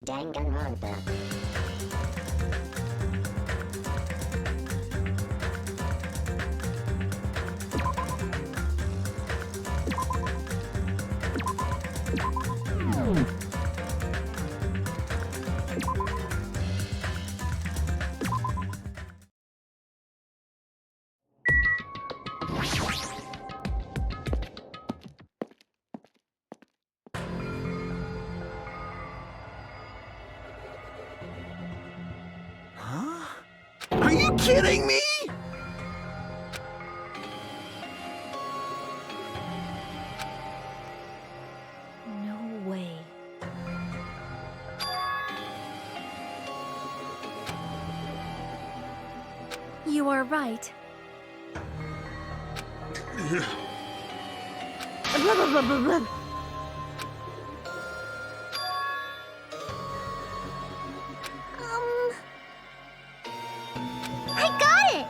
Danganronpa. Are you kidding me? No way. You are right. I got it!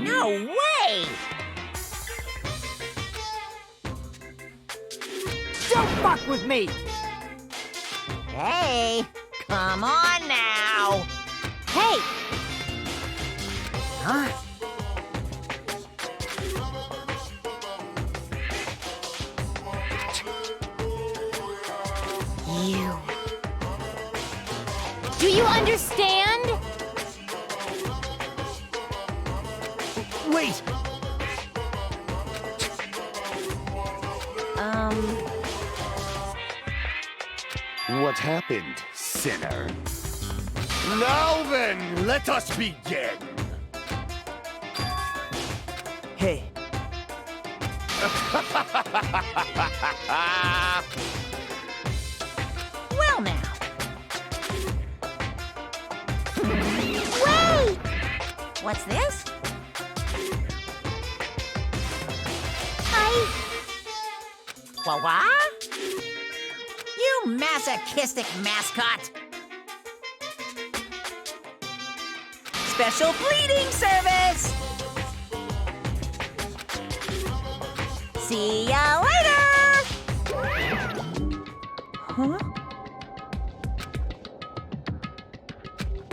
No way! Don't fuck with me! Hey, come on now! Hey! Huh? You. Do you understand? Wait! What happened, sinner? Now then, let us begin! Hey, Well now. Wait! What's this? What? You masochistic mascot! Special bleeding service! See ya later! Huh?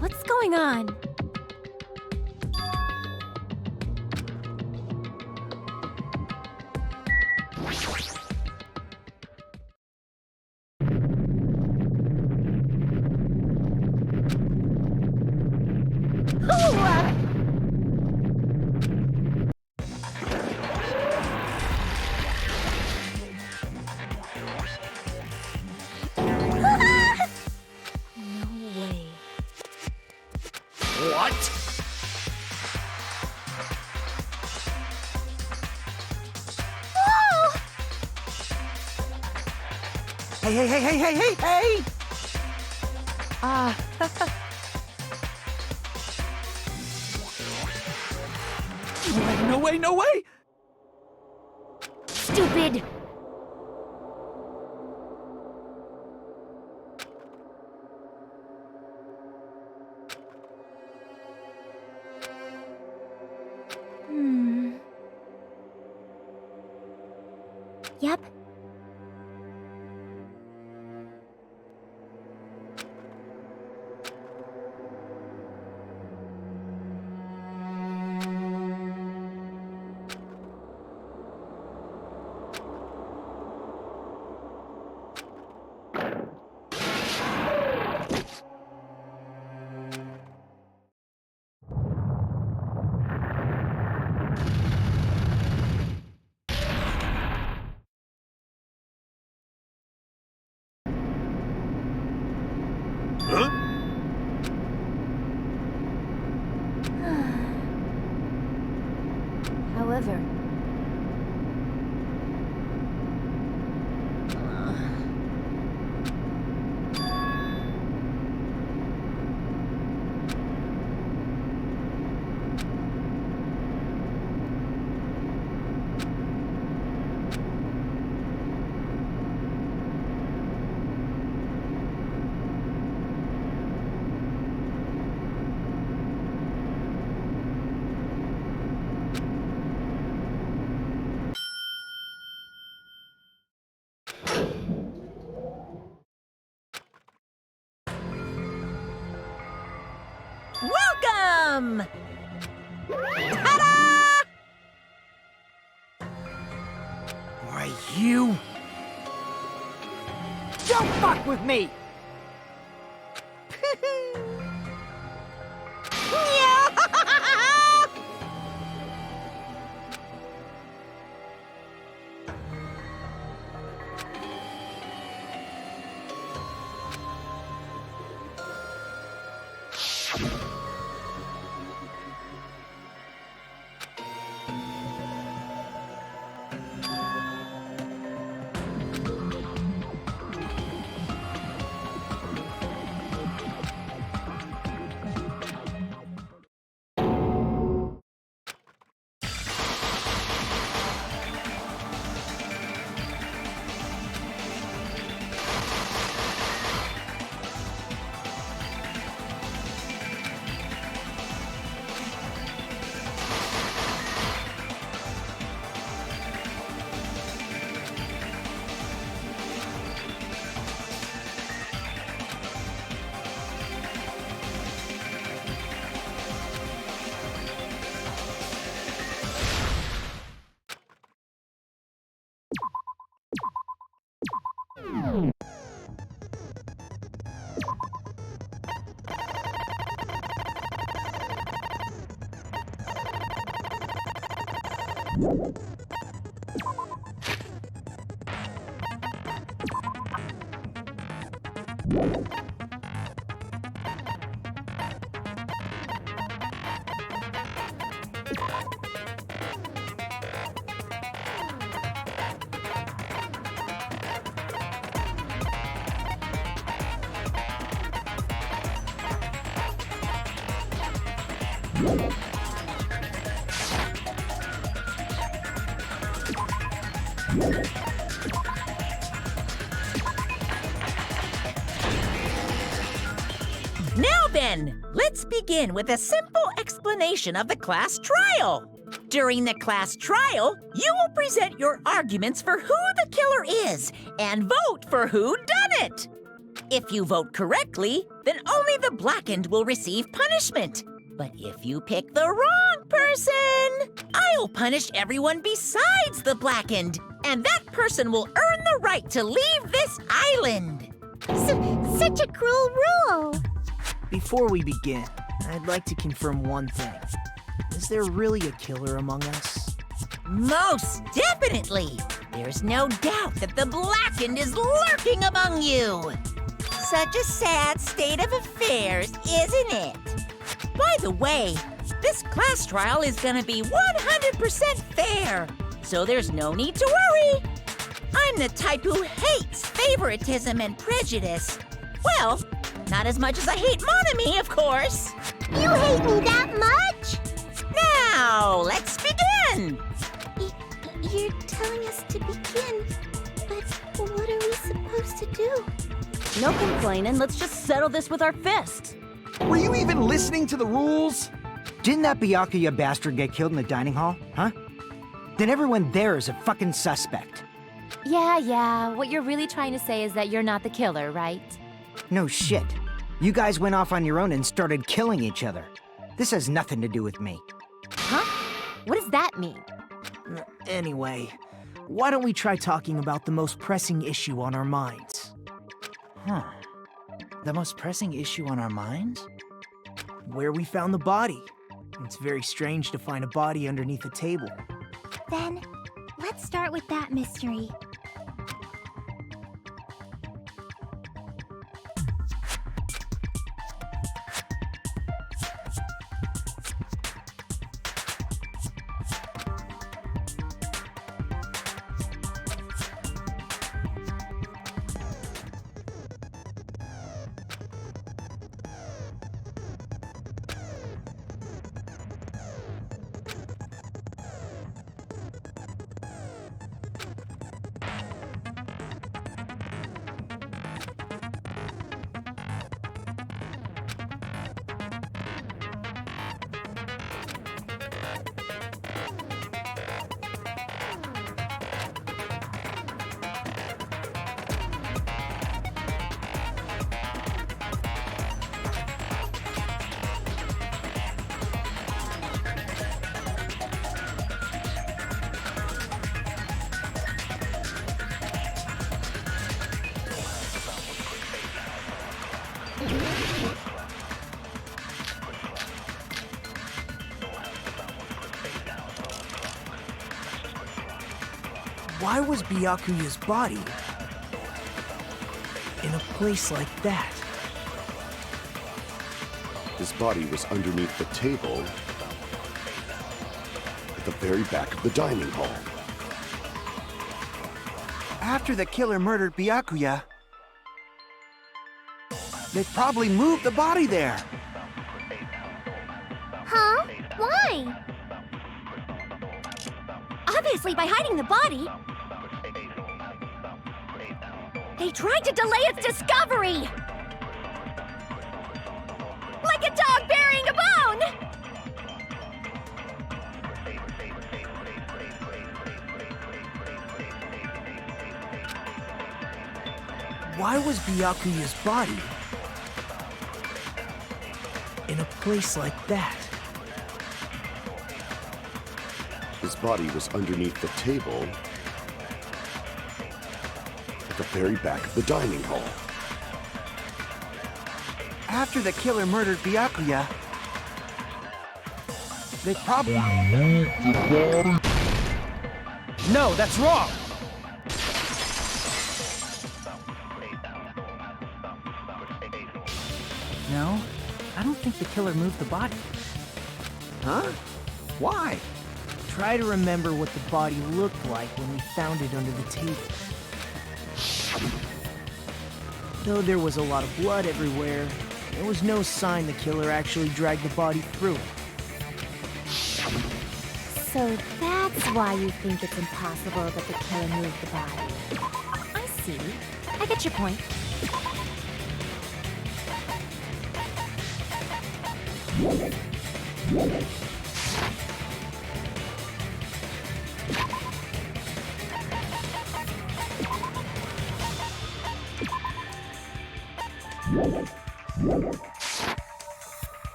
What's going on? No way. What? hey! No way, no way! Stupid! Yep, him! Ta-da! Why, you... Don't fuck with me! Now then, let's begin with a simple explanation of the class trial. During the class trial, you will present your arguments for who the killer is and vote for who done it. If you vote correctly, then only the blackened will receive punishment. But if you pick the wrong person, I'll punish everyone besides the blackened, and that person will earn the right to leave this island. Such a cruel rule. Before we begin, I'd like to confirm one thing. Is there really a killer among us? Most definitely. There's no doubt that the blackened is lurking among you. Such a sad state of affairs, isn't it? By the way, this class trial is gonna be 100% fair, so there's no need to worry. I'm the type who hates favoritism and prejudice. Well, not as much as I hate Monami, of course. You hate me that much? Now, let's begin. You're telling us to begin, but what are we supposed to do? No complaining, let's just settle this with our fists. Were you even listening to the rules? Didn't that Byakuya bastard get killed in the dining hall, huh? Then everyone there is a fucking suspect. Yeah, what you're really trying to say is that you're not the killer, right? No shit. You guys went off on your own and started killing each other. This has nothing to do with me. Huh? What does that mean? Anyway, why don't we try talking about the most pressing issue on our minds? The most pressing issue on our minds? Where we found the body. It's very strange to find a body underneath a table. Then, let's start with that mystery. Why was Byakuya's body in a place like that? His body was underneath the table at the very back of the dining hall. After the killer murdered Byakuya, they probably moved the body there. Huh? Why? Obviously by hiding the body. They tried to delay its discovery! Like a dog burying a bone! Why was Byakuya's body in a place like that? His body was underneath the table at the very back of the dining hall. After the killer murdered Byakuya, they probably... No, that's wrong! No, I don't think the killer moved the body. Huh? Why? Try to remember what the body looked like when we found it under the table. Though there was a lot of blood everywhere, there was no sign the killer actually dragged the body through it. So that's why you think it's impossible that the killer moved the body. I see. I get your point.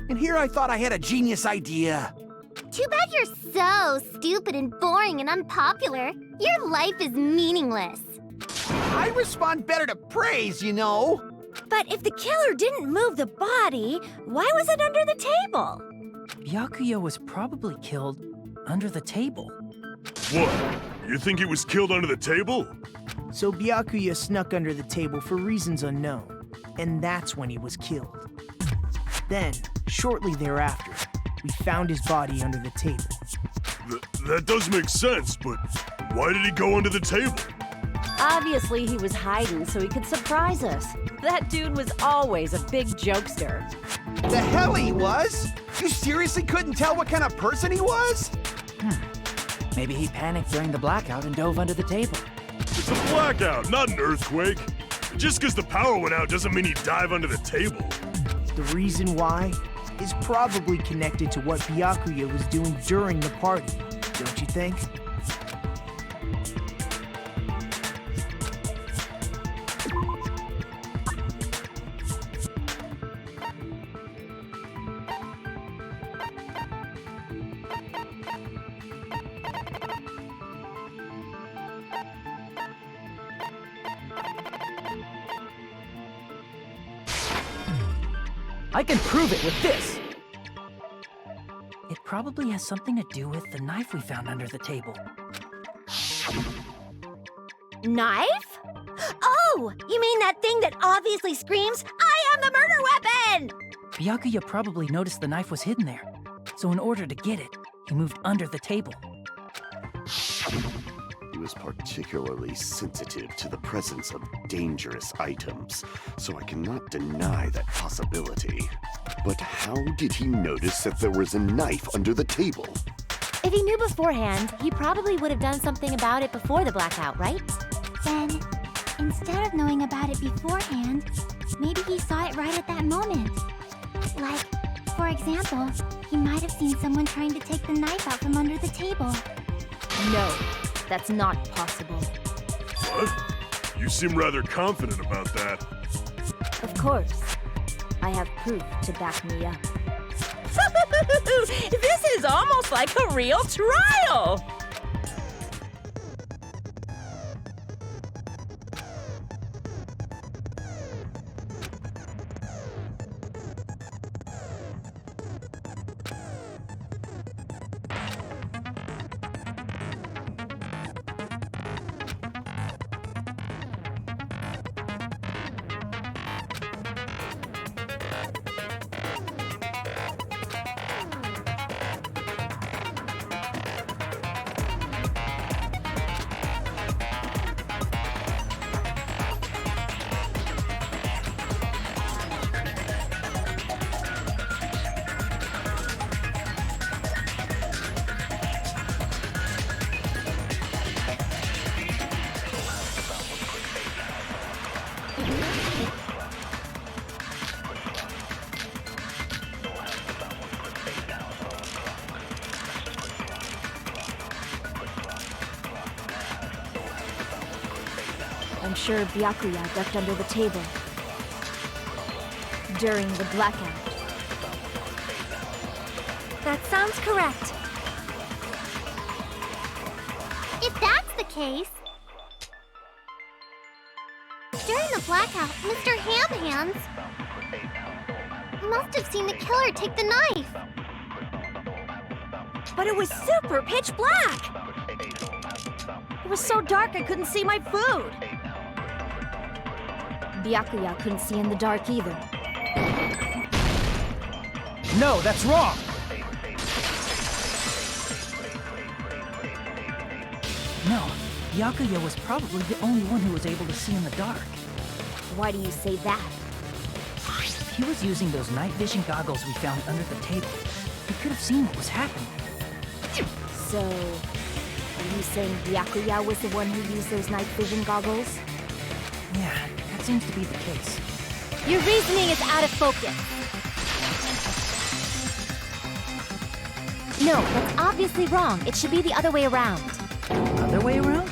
And here I thought I had a genius idea. Too bad you're so stupid and boring and unpopular. Your life is meaningless. I respond better to praise, you know. But if the killer didn't move the body, why was it under the table? Byakuya was probably killed under the table. What? You think he was killed under the table? So Byakuya snuck under the table for reasons unknown, and that's when he was killed. Then, shortly thereafter, we found his body under the table. That does make sense, but why did he go under the table? Obviously, he was hiding so he could surprise us. That dude was always a big jokester. The hell he was? You seriously couldn't tell what kind of person he was? Maybe he panicked during the blackout and dove under the table. It's a blackout, not an earthquake. Just because the power went out doesn't mean he'd dive under the table. The reason why is probably connected to what Byakuya was doing during the party, don't you think? I can prove it with this! It probably has something to do with the knife we found under the table. Knife? Oh, you mean that thing that obviously screams, "I am the murder weapon!" Byakuya probably noticed the knife was hidden there. So in order to get it, he moved under the table. He was particularly sensitive to the presence of dangerous items, so I cannot deny that possibility. But how did he notice that there was a knife under the table? If he knew beforehand, he probably would have done something about it before the blackout, right? Then, instead of knowing about it beforehand, maybe he saw it right at that moment. Like, for example, he might have seen someone trying to take the knife out from under the table. No, that's not possible. What? You seem rather confident about that. Of course. I have proof to back me up. This is almost like a real trial! sure Byakuya ducked under the table during the blackout. That sounds correct. If that's the case, during the blackout, Mr. Ham-Hands must have seen the killer take the knife. But it was super pitch black! It was so dark I couldn't see my food. Byakuya couldn't see in the dark either. No, that's wrong! No, Byakuya was probably the only one who was able to see in the dark. Why do you say that? He was using those night vision goggles we found under the table. He could have seen what was happening. So, are you saying Byakuya was the one who used those night vision goggles? Yeah, that seems to be the case. Your reasoning is out of focus. No, that's obviously wrong. It should be the other way around. Other way around?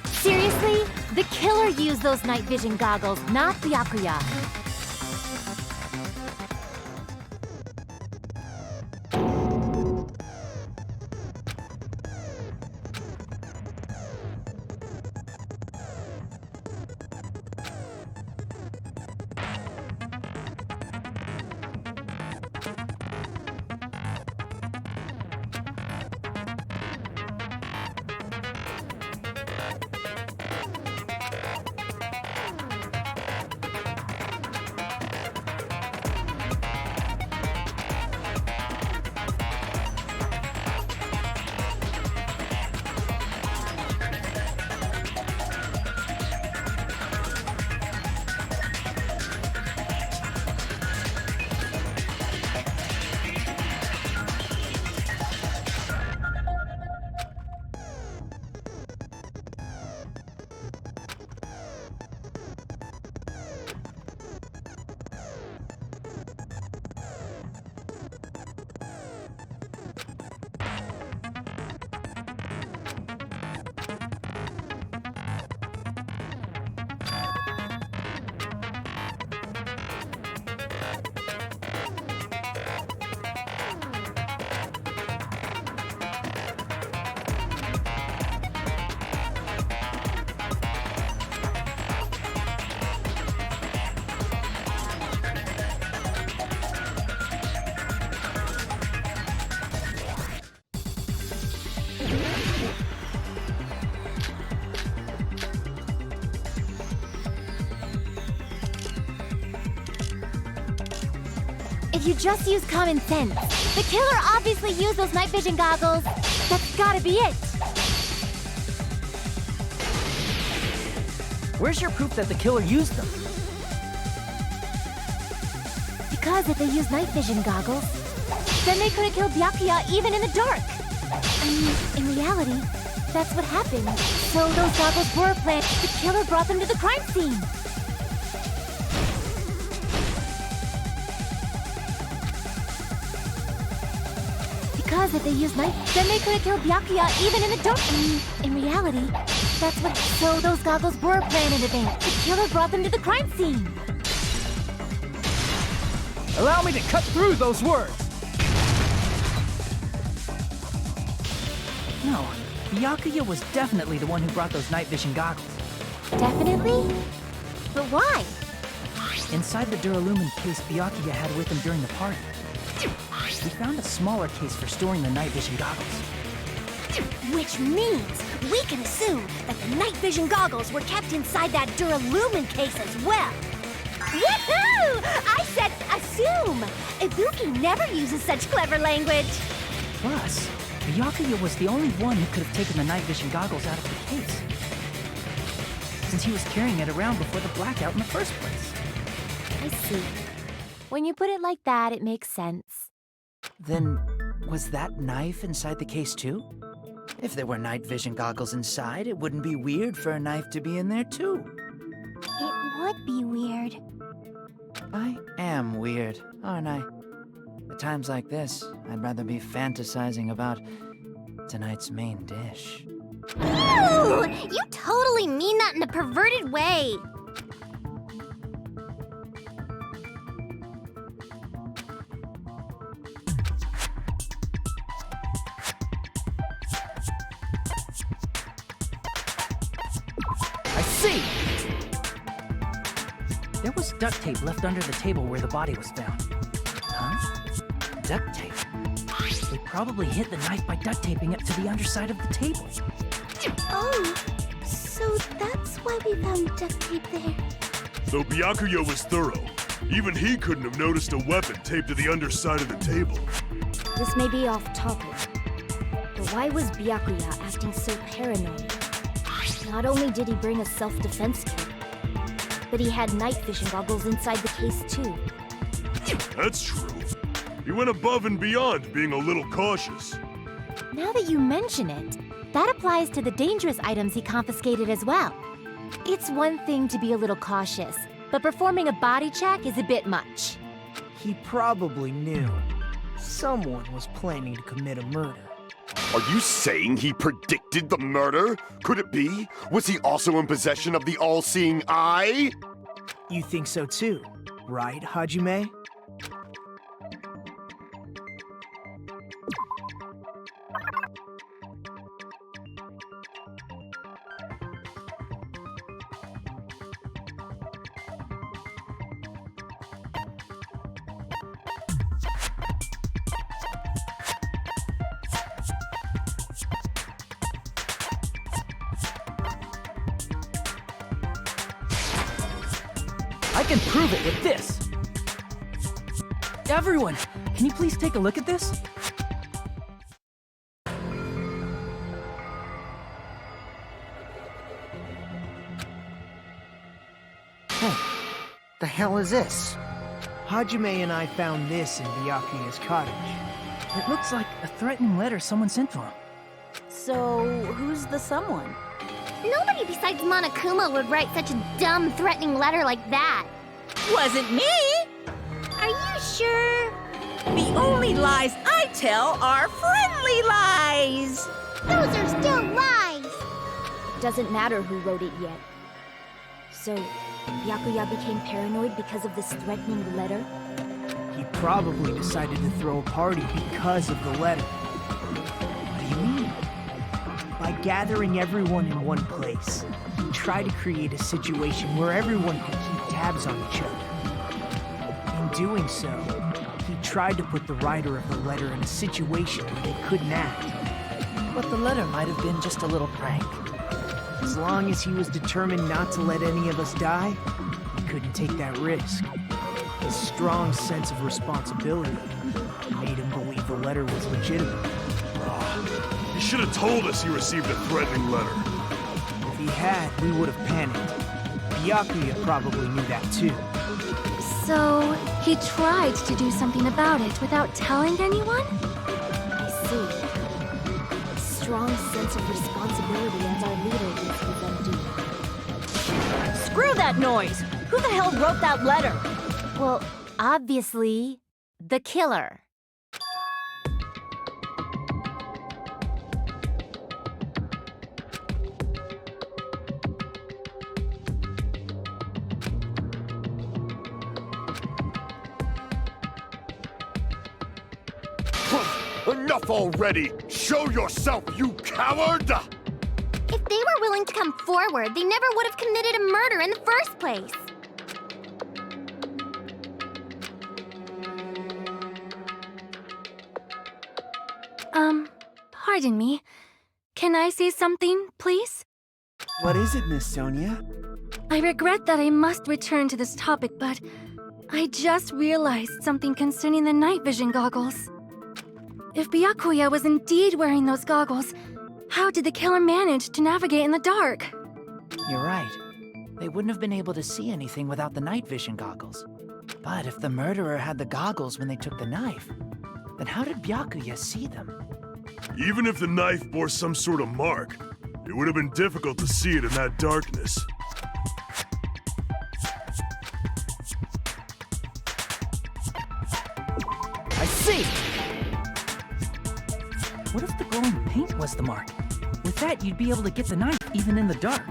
Seriously? The killer used those night vision goggles, not Byakuya. If you just use common sense, the killer obviously used those night vision goggles. That's gotta be it. Where's your proof that the killer used them? Because if they used night vision goggles, then they could have killed Byakuya even in the dark. I mean, in reality, that's what happened. So those goggles were planned. The killer brought them to the crime scene. Because if they used night, then they could have killed Byakuya even in the dark. I mean, in reality, that's what. So those goggles were planned in advance. The killer brought them to the crime scene. Allow me to cut through those words! No, Byakuya was definitely the one who brought those night vision goggles. Definitely? But why? Inside the Duralumin case Byakuya had with him during the party, we found a smaller case for storing the night vision goggles. Which means we can assume that the night vision goggles were kept inside that Duralumin case as well. Woohoo! I said assume! Ibuki never uses such clever language. Plus, Byakuya was the only one who could have taken the night vision goggles out of the case, since he was carrying it around before the blackout in the first place. I see. When you put it like that, it makes sense. Then, was that knife inside the case too? If there were night vision goggles inside, it wouldn't be weird for a knife to be in there too. It would be weird. I am weird, aren't I? At times like this, I'd rather be fantasizing about tonight's main dish. Ew! You totally mean that in a perverted way. I see! There was duct tape left under the table where the body was found. Huh? Duct tape. They probably hid the knife by duct taping it to the underside of the table. Oh, so that's why we found duct tape there. Though Byakuya was thorough, even he couldn't have noticed a weapon taped to the underside of the table. This may be off topic, but why was Byakuya acting so paranoid? Not only did he bring a self-defense kit, but he had night vision goggles inside the case too. That's true. He went above and beyond being a little cautious. Now that you mention it, that applies to the dangerous items he confiscated as well. It's one thing to be a little cautious, but performing a body check is a bit much. He probably knew. Someone was planning to commit a murder. Are you saying he predicted the murder? Could it be? Was he also in possession of the all-seeing eye? You think so too, right, Hajime? I can prove it with this! Everyone, can you please take a look at this? Hey, the hell is this? Hajime and I found this in Byakuya's cottage. It looks like a threatening letter someone sent to him. So, who's the someone? Nobody besides Monokuma would write such a dumb, threatening letter like that. Wasn't me! Are you sure? The only lies I tell are friendly lies! Those are still lies. Doesn't matter who wrote it yet. So, Byakuya became paranoid because of this threatening letter? He probably decided to throw a party because of the letter. What do you mean? By gathering everyone in one place, he tried to create a situation where everyone could keep tabs on each other. In doing so, he tried to put the writer of the letter in a situation where they couldn't act. But the letter might have been just a little prank. As long as he was determined not to let any of us die, he couldn't take that risk. His strong sense of responsibility made him believe the letter was legitimate. He should have told us he received a threatening letter. If he had, we would have panicked. Byakuya probably knew that too. So, he tried to do something about it without telling anyone? I see. Strong sense of responsibility as our leader gives with them do. Screw that noise! Who the hell wrote that letter? Well, obviously, the killer. Enough already! Show yourself, you coward! If they were willing to come forward, they never would have committed a murder in the first place. Pardon me. Can I say something, please? What is it, Miss Sonia? I regret that I must return to this topic, but I just realized something concerning the night vision goggles. If Byakuya was indeed wearing those goggles, how did the killer manage to navigate in the dark? You're right. They wouldn't have been able to see anything without the night vision goggles. But if the murderer had the goggles when they took the knife, then how did Byakuya see them? Even if the knife bore some sort of mark, it would have been difficult to see it in that darkness. I see! What if the glowing paint was the mark? With that, you'd be able to get the knife even in the dark.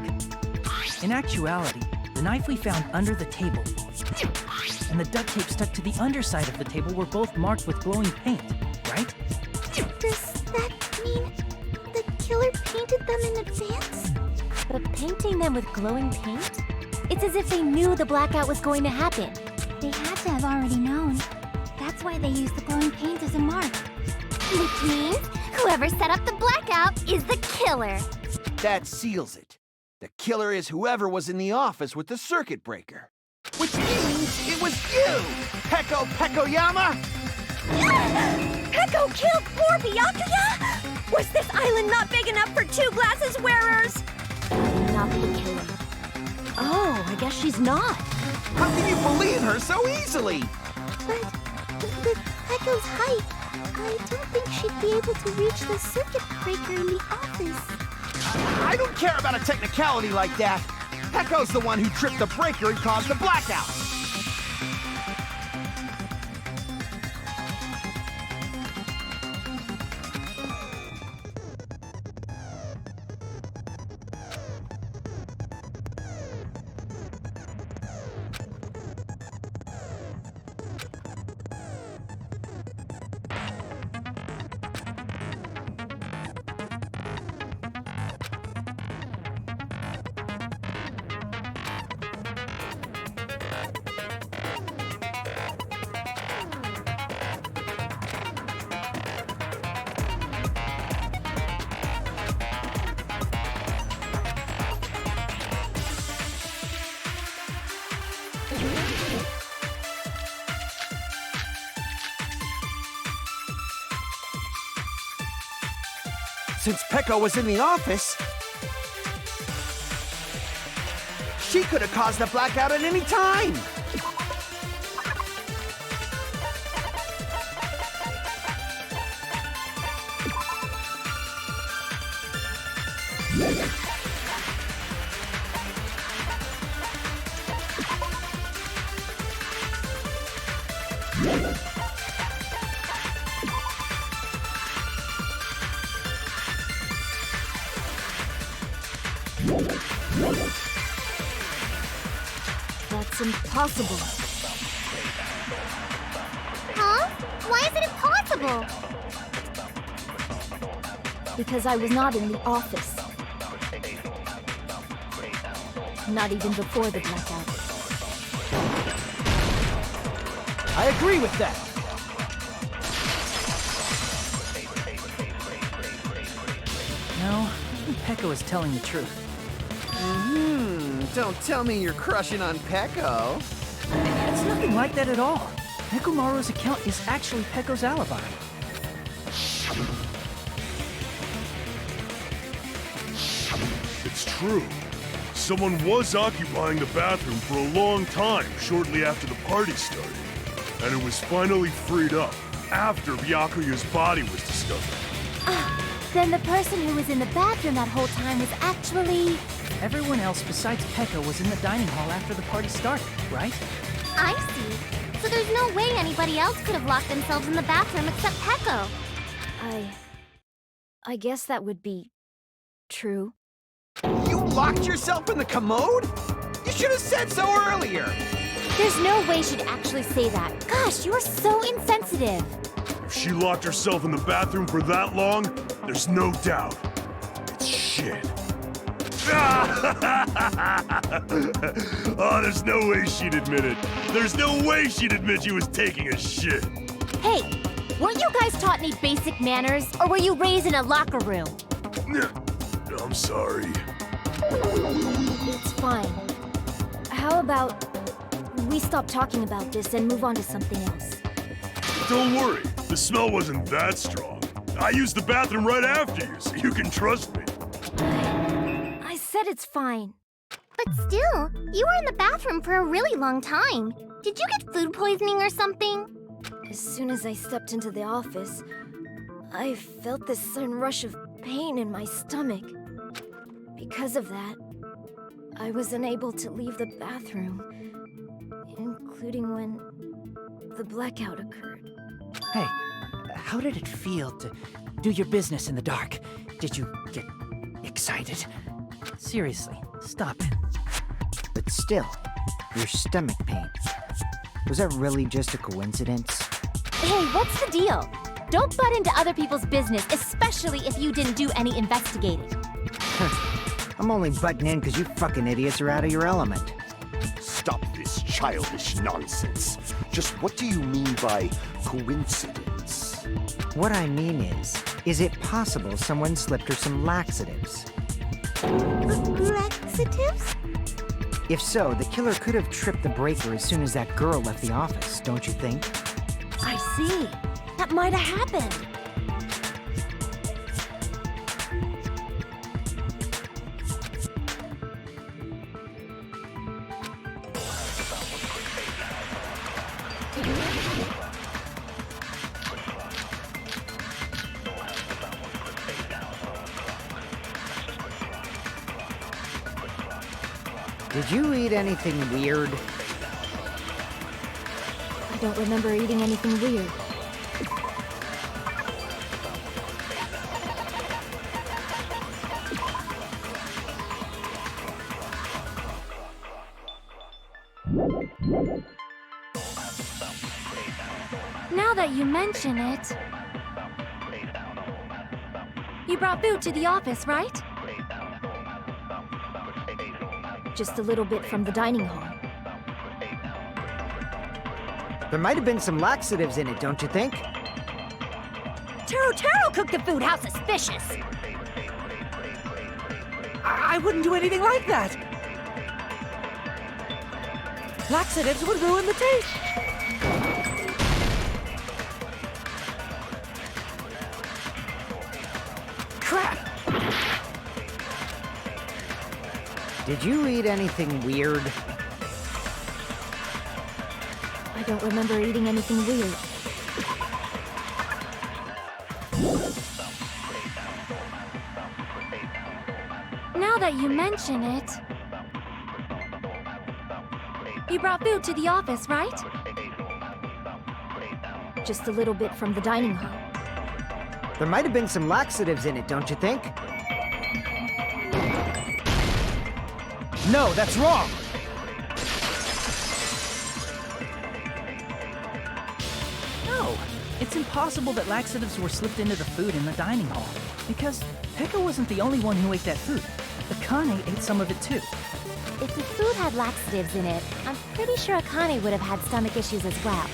In actuality, the knife we found under the table and the duct tape stuck to the underside of the table were both marked with glowing paint, right? Does that mean the killer painted them in advance? But painting them with glowing paint? It's as if they knew the blackout was going to happen. They had to have already known. That's why they used the glowing paint as a mark. Which means whoever set up the blackout is the killer. That seals it. The killer is whoever was in the office with the circuit breaker. Which means it was you, Peko Pekoyama! Peko killed poor Byakuya? Was this island not big enough for 2 glasses wearers? Not the killer. Oh, I guess she's not. How can you believe her so easily? But with Peko's height, I don't think she'd be able to reach the circuit breaker in the office. I don't care about a technicality like that. Peko's the one who tripped the breaker and caused the blackout. Since Peko was in the office, she could have caused the blackout at any time. That's impossible. Huh? Why is it impossible? Because I was not in the office. Not even before the blackout. I agree with that. No, I think Peko is telling the truth. Don't tell me you're crushing on Peko. It's nothing like that at all. Nekomaru's account is actually Peko's alibi. It's true. Someone was occupying the bathroom for a long time shortly after the party started. And it was finally freed up after Byakuya's body was discovered. Then the person who was in the bathroom that whole time was actually... Everyone else besides Peko was in the dining hall after the party started, right? I see. So there's no way anybody else could have locked themselves in the bathroom except Peko. I guess that would be... true. You locked yourself in the commode? You should have said so earlier. There's no way she'd actually say that. Gosh, you are so insensitive. If she locked herself in the bathroom for that long, there's no doubt. It's shit. Oh, there's no way she'd admit it. There's no way she'd admit she was taking a shit. Hey, weren't you guys taught any basic manners, or were you raised in a locker room? I'm sorry. It's fine. How about we stop talking about this and move on to something else? Don't worry, the smell wasn't that strong. I used the bathroom right after you, so you can trust me. I said it's fine. But still, you were in the bathroom for a really long time. Did you get food poisoning or something? As soon as I stepped into the office, I felt this sudden rush of pain in my stomach. Because of that, I was unable to leave the bathroom, including when the blackout occurred. Hey, how did it feel to do your business in the dark? Did you get excited. Seriously, stop it. But still, your stomach pain. Was that really just a coincidence? Hey, what's the deal? Don't butt into other people's business, especially if you didn't do any investigating. I'm only butting in because you fucking idiots are out of your element. Stop this childish nonsense. Just what do you mean by coincidence? What I mean is it possible someone slipped her some laxatives? Laxatives? If so, the killer could have tripped the breaker as soon as that girl left the office, don't you think? I see. That might have happened. Did you eat anything weird? I don't remember eating anything weird. Now that you mention it... You brought food to the office, right? Just a little bit from the dining hall. There might have been some laxatives in it, don't you think? Taro cooked the food. How suspicious. I wouldn't do anything like that. Laxatives would ruin the taste. Crap! Did you eat anything weird? I don't remember eating anything weird. Now that you mention it... You brought food to the office, right? Just a little bit from the dining hall. There might have been some laxatives in it, don't you think? No, that's wrong! No, it's impossible that laxatives were slipped into the food in the dining hall. Because Pekka wasn't the only one who ate that food. Akane ate some of it too. If the food had laxatives in it, I'm pretty sure Akane would have had stomach issues as well.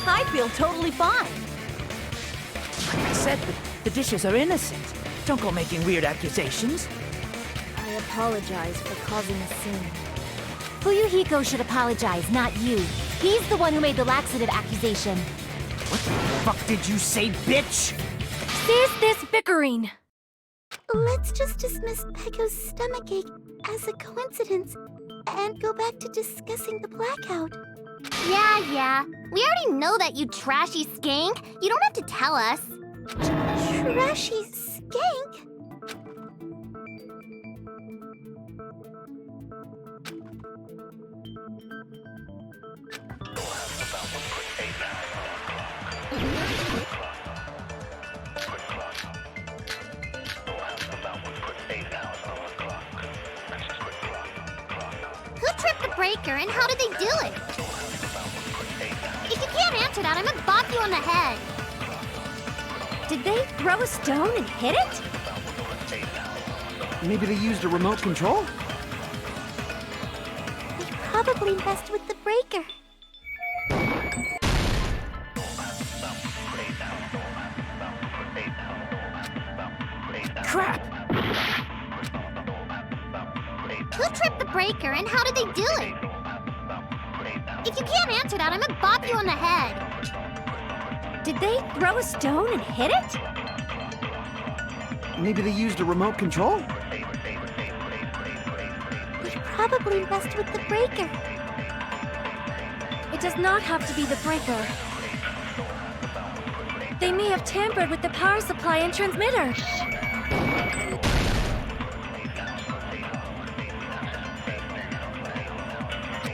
I feel totally fine. Like I said, the dishes are innocent. Don't go making weird accusations. I apologize for causing a scene. Fuyuhiko should apologize, not you. He's the one who made the laxative accusation. What the fuck did you say, bitch? Cease this bickering! Let's just dismiss Pecco's stomachache as a coincidence and go back to discussing the blackout. Yeah. We already know that, you trashy skank. You don't have to tell us. Trashy skank? Who tripped the breaker and how did they do it? If you can't answer that, I'm gonna bop you on the head. Did they throw a stone and hit it? Maybe they used a remote control? They probably messed with the breaker. Crap! Who tripped the breaker and how did they do it? If you can't answer that, I'm gonna bop you on the head. Did they throw a stone and hit it? Maybe they used a remote control? They probably messed with the breaker. It does not have to be the breaker. They may have tampered with the power supply and transmitter.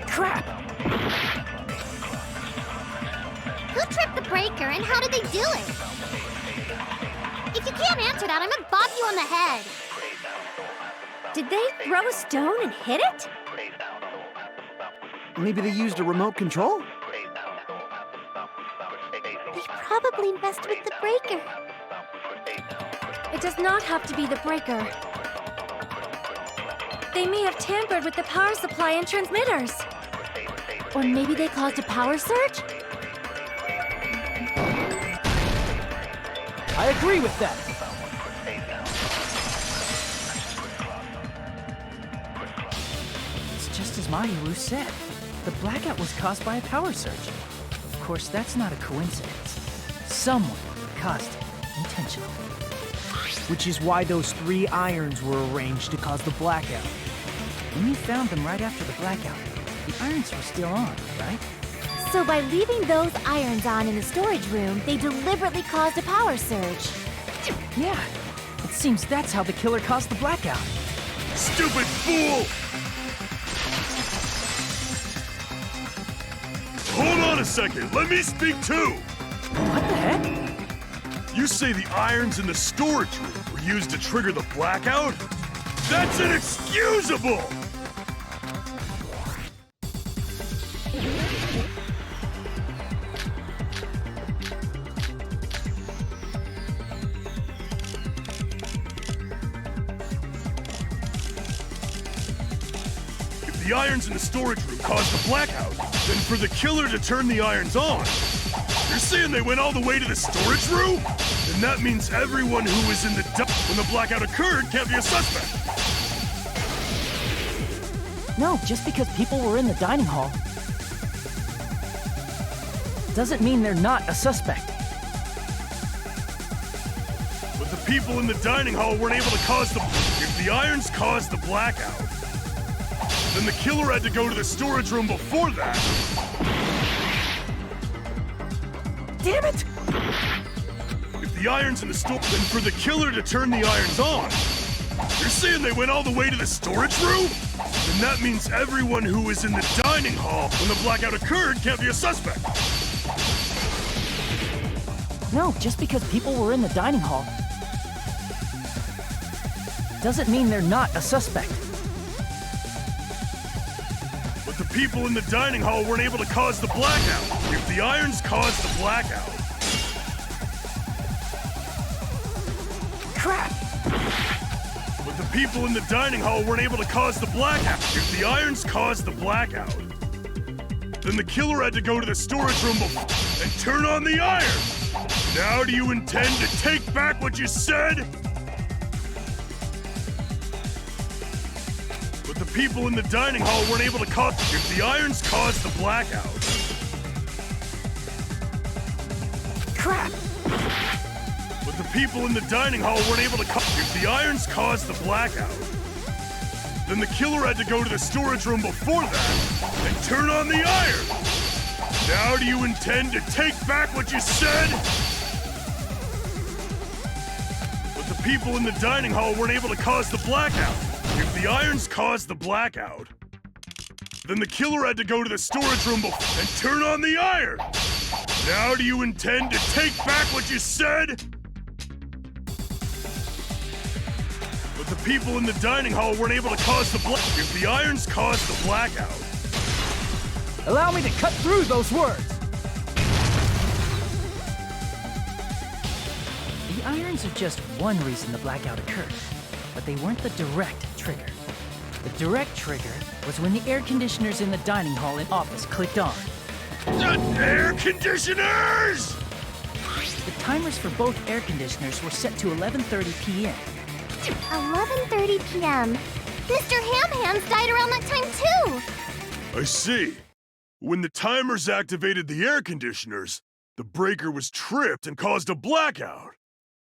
Crap! Who tripped the breaker and how did they do it? If you can't answer that, I'm gonna bop you on the head. Did they throw a stone and hit it? Maybe they used a remote control? They probably messed with the breaker. It does not have to be the breaker. They may have tampered with the power supply and transmitters. Or maybe they caused a power surge? I agree with that. It's just as Mahiru said. The blackout was caused by a power surge. Of course, that's not a coincidence. Someone caused it intentionally. Which is why those 3 irons were arranged to cause the blackout. When you found them right after the blackout, the irons were still on, right? So by leaving those irons on in the storage room, they deliberately caused a power surge. Yeah. It seems that's how the killer caused the blackout. Stupid fool! Hold on a second, let me speak too! What the heck? You say the irons in the storage room were used to trigger the blackout? That's inexcusable! If the irons in the storage room caused the blackout, then for the killer to turn the irons on, you're saying they went all the way to the storage room? Then that means everyone who was in the when the blackout occurred can't be a suspect. No, just because people were in the dining hall doesn't mean they're not a suspect. But the people in the dining hall weren't able to cause the... If the irons caused the blackout, then the killer had to go to the storage room before that. Damn it! If the irons in the store, then for the killer to turn the irons on, you're saying they went all the way to the storage room? Then that means everyone who was in the dining hall when the blackout occurred can't be a suspect. No, just because people were in the dining hall doesn't mean they're not a suspect. But the people in the dining hall weren't able to cause the blackout. If the irons caused the blackout... Crap! But the people in the dining hall weren't able to cause the blackout. If the irons caused the blackout, then the killer had to go to the storage room and turn on the iron. Now do you intend to take back what you said? But the people in the dining hall weren't able to cause... If the irons caused the blackout... Crap! But the people in the dining hall weren't able to cause... If the irons caused the blackout, then the killer had to go to the storage room before that and turn on the iron. Now do you intend to take back what you said? But the people in the dining hall weren't able to cause the blackout. If the irons caused the blackout, then the killer had to go to the storage room and turn on the iron. Now do you intend to take back what you said? But the people in the dining hall weren't able to cause the If the irons caused the blackout... Allow me to cut through those words! The irons are just one reason the blackout occurred, but they weren't the direct trigger. The direct trigger was when the air conditioners in the dining hall and office clicked on. The air conditioners! The timers for both air conditioners were set to 11:30 p.m. 11:30 p.m. Mr. Ham-Hands died around that time, too! I see. When the timers activated the air conditioners, the breaker was tripped and caused a blackout.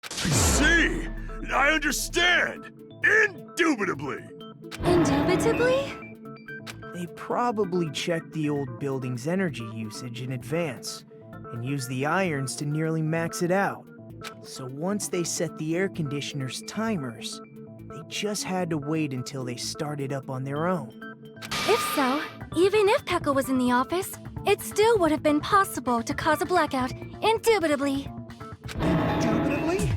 I see. I understand. Indubitably. Indubitably? They probably checked the old building's energy usage in advance and used the irons to nearly max it out. So once they set the air conditioner's timers, they just had to wait until they started up on their own. If so, even if Pekka was in the office, it still would have been possible to cause a blackout, indubitably. Indubitably?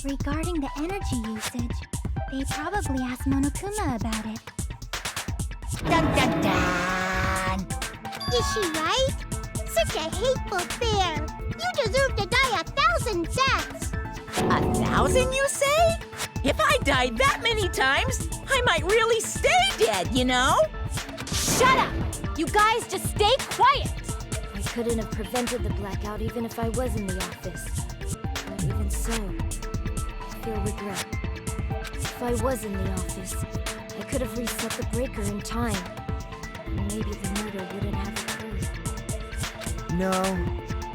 Regarding the energy usage, They probably asked Monokuma about it. Dun dun dun! Is she right? Such a hateful bear. You deserve to die 1,000 deaths. 1,000, you say? If I died that many times, I might really stay dead, you know? Shut up! You guys just stay quiet! I couldn't have prevented the blackout even if I was in the office. But even so, I feel regret. If I was in the office, I could have reset the breaker in time. Maybe the murder wouldn't have occurred. No,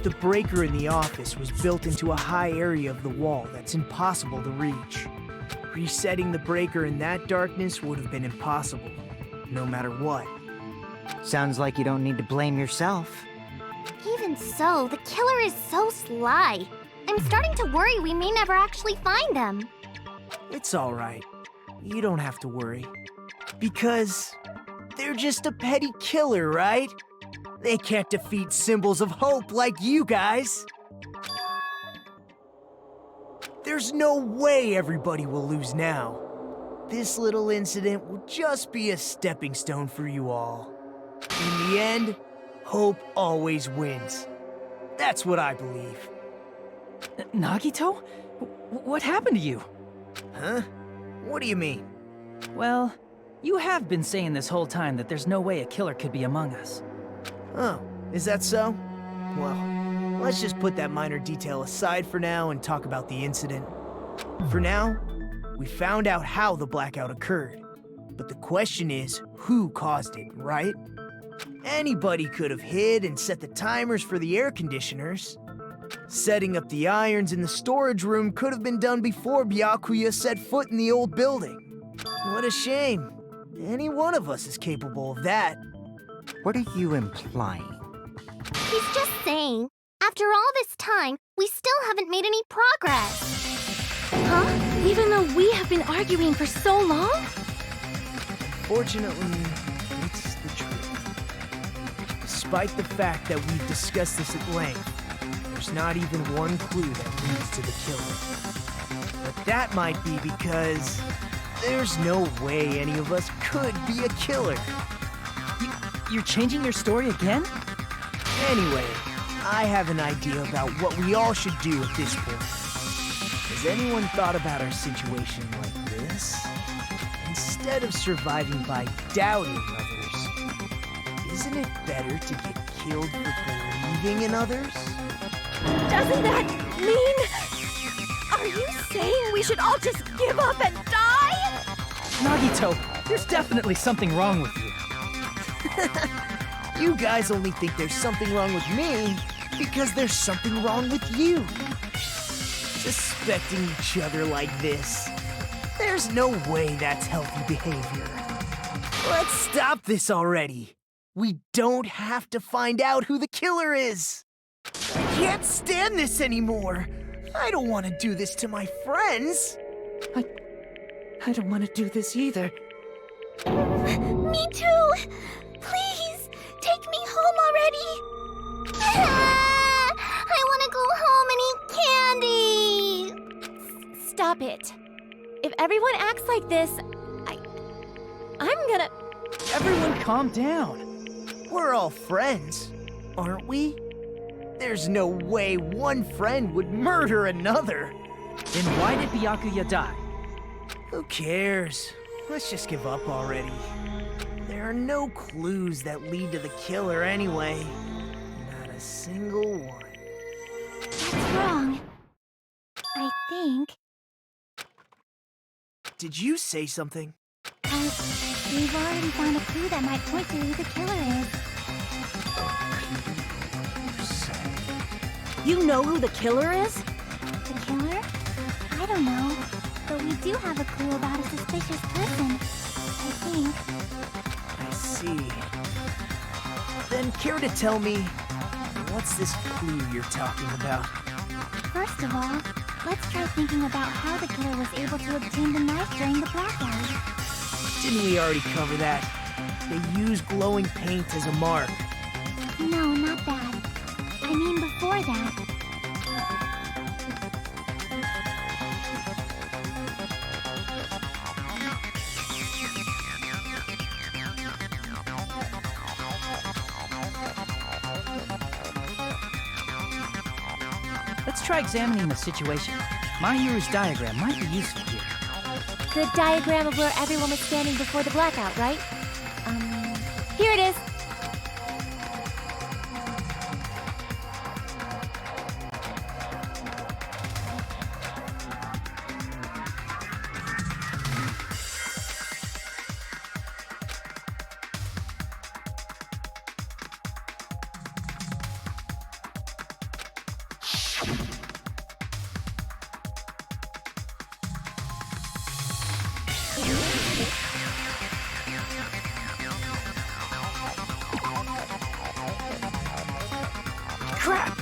the breaker in the office was built into a high area of the wall that's impossible to reach. Resetting the breaker in that darkness would have been impossible, no matter what. Sounds like you don't need to blame yourself. Even so, the killer is so sly. I'm starting to worry we may never actually find them. It's all right. You don't have to worry. Because they're just a petty killer, right? They can't defeat symbols of hope like you guys. There's no way everybody will lose now. This little incident will just be a stepping stone for you all. In the end, hope always wins. That's what I believe. Nagito? What happened to you? Huh? What do you mean? Well, you have been saying this whole time that there's no way a killer could be among us. Oh, is that so? Well, let's just put that minor detail aside for now and talk about the incident. For now, we found out how the blackout occurred. But the question is, who caused it, right? Anybody could have hid and set the timers for the air conditioners. Setting up the irons in the storage room could have been done before Byakuya set foot in the old building. What a shame. Any one of us is capable of that. What are you implying? He's just saying, after all this time, we still haven't made any progress. Huh? Even though we have been arguing for so long? Fortunately, it's the truth. Despite the fact that we've discussed this at length, there's not even one clue that leads to the killer. But that might be because there's no way any of us could be a killer. You're changing your story again? Anyway, I have an idea about what we all should do at this point. Has anyone thought about our situation like this? Instead of surviving by doubting others, isn't it better to get killed for believing in others? Doesn't that mean... Are you saying we should all just give up and die? Nagito, there's definitely something wrong with you. You guys only think there's something wrong with me because there's something wrong with you. Suspecting each other like this. There's no way that's healthy behavior. Let's stop this already. We don't have to find out who the killer is. I can't stand this anymore. I don't want to do this to my friends. I don't want to do this either. Me too! Please, take me home already! I want to go home and eat candy! Stop it. If everyone acts like this, I'm gonna... Everyone calm down. We're all friends, aren't we? There's no way one friend would murder another. Then why did Byakuya die? Who cares? Let's just give up already. There are no clues that lead to the killer anyway. Not a single one. That's wrong. I think. Did you say something? We've already found a clue that might point to who the killer is. You know who the killer is? The killer? I don't know. But we do have a clue about a suspicious person. I think. I see. Then care to tell me, what's this clue you're talking about? First of all, let's try thinking about how the killer was able to obtain the knife during the blackout. Didn't we already cover that? They use glowing paint as a mark. No, not that. I mean before that. Let's try examining the situation. My hero's diagram might be useful here. The diagram of where everyone was standing before the blackout, right? Here it is. Crap!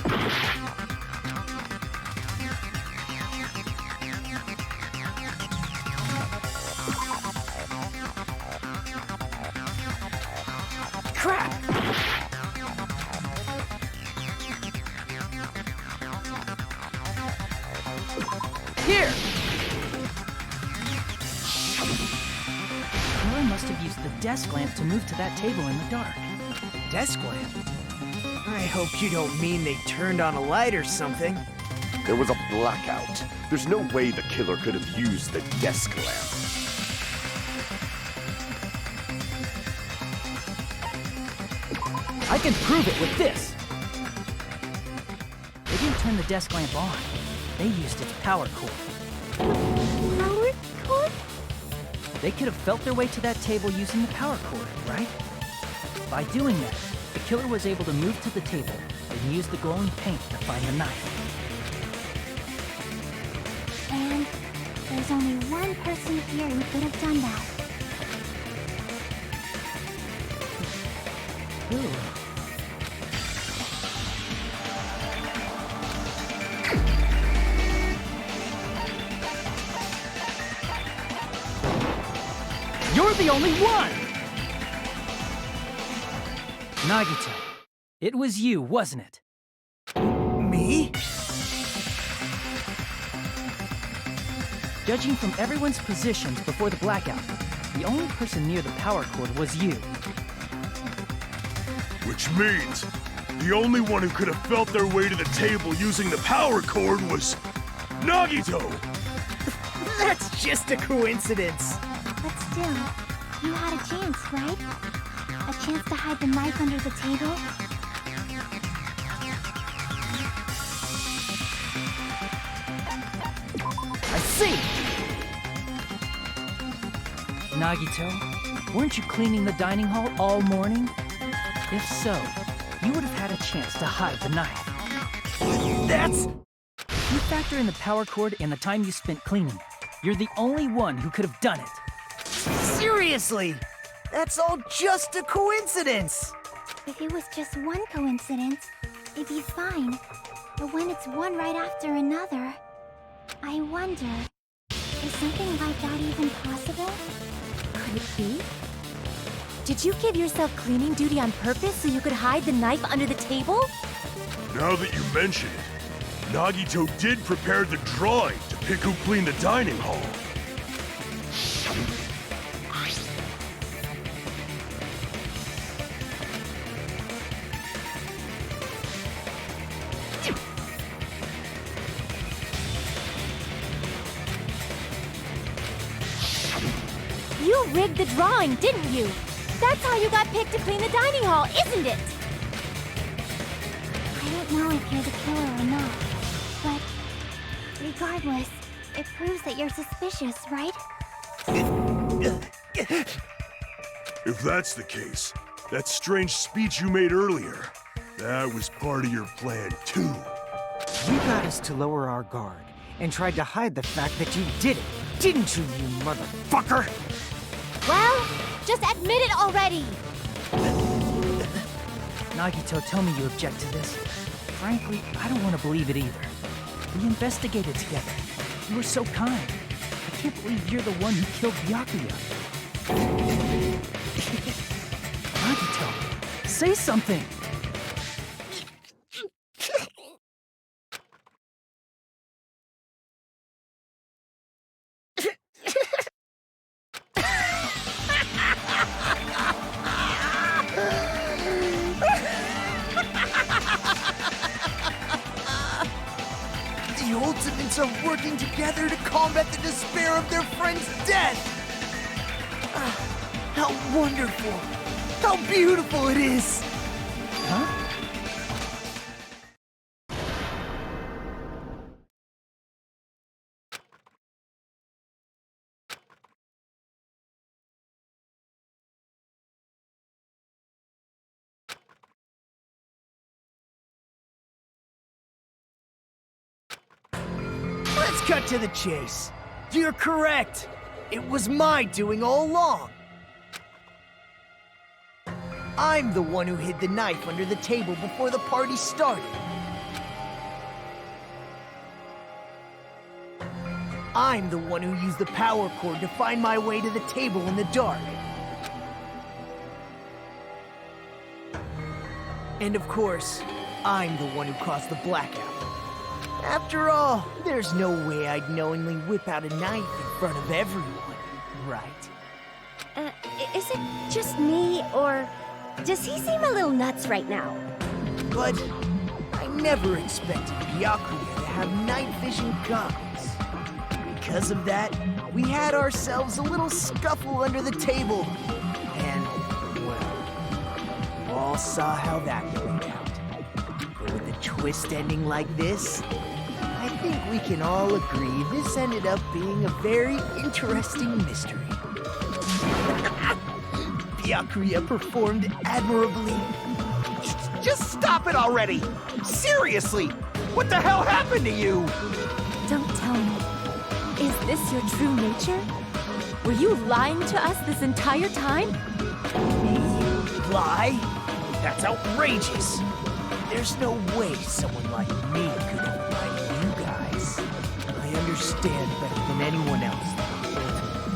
Crap! Here! Killer must have used the desk lamp to move to that table in the dark. Desk lamp? I hope you don't mean they turned on a light or something. There was a blackout. There's no way the killer could have used the desk lamp. I can prove it with this! They didn't turn the desk lamp on. They used its power cord. Power cord? They could have felt their way to that table using the power cord, right? By doing that, the killer was able to move to the table and use the glowing paint to find the knife. And there's only one person here who could have done that. Who? You're the only one! Nagito, it was you, wasn't it? Me? Judging from everyone's positions before the blackout, the only person near the power cord was you. Which means the only one who could have felt their way to the table using the power cord was Nagito! That's just a coincidence. But still, you had a chance, right? A chance to hide the knife under the table? I see! Nagito, weren't you cleaning the dining hall all morning? If so, you would have had a chance to hide the knife. That's... You factor in the power cord and the time you spent cleaning. You're the only one who could have done it. Seriously! That's all just a coincidence! If it was just one coincidence, it'd be fine. But when it's one right after another, I wonder, is something like that even possible? Could it be? Did you give yourself cleaning duty on purpose so you could hide the knife under the table? Now that you mention it, Nagito did prepare the drawing to pick who cleaned the dining hall. You rigged the drawing, didn't you? That's how you got picked to clean the dining hall, isn't it? I don't know if you're the killer or not, but regardless, it proves that you're suspicious, right? If that's the case, that strange speech you made earlier, that was part of your plan too. You got us to lower our guard and tried to hide the fact that you did it, didn't you, you motherfucker? Well, just admit it already! Nagito, tell me you object to this. Frankly, I don't want to believe it either. We investigated together. You were so kind. I can't believe you're the one who killed Byakuya. Nagito, say something! The Ultimates are working together to combat the despair of their friend's death! Ah, how wonderful! How beautiful it is! Huh? Let's cut to the chase. You're correct. It was my doing all along. I'm the one who hid the knife under the table before the party started. I'm the one who used the power cord to find my way to the table in the dark. And of course, I'm the one who caused the blackout. After all, there's no way I'd knowingly whip out a knife in front of everyone, right? Is it just me, or does he seem a little nuts right now? But I never expected Byakuya to have night vision goggles. Because of that, we had ourselves a little scuffle under the table. And, well, you all saw how that played out. But with a twist ending like this, I think we can all agree this ended up being a very interesting mystery. Byakuya performed admirably. Just stop it already! Seriously! What the hell happened to you? Don't tell me. Is this your true nature? Were you lying to us this entire time? Lie? That's outrageous. There's no way someone like me could have lied to you guys. I understand better than anyone else that the ultimate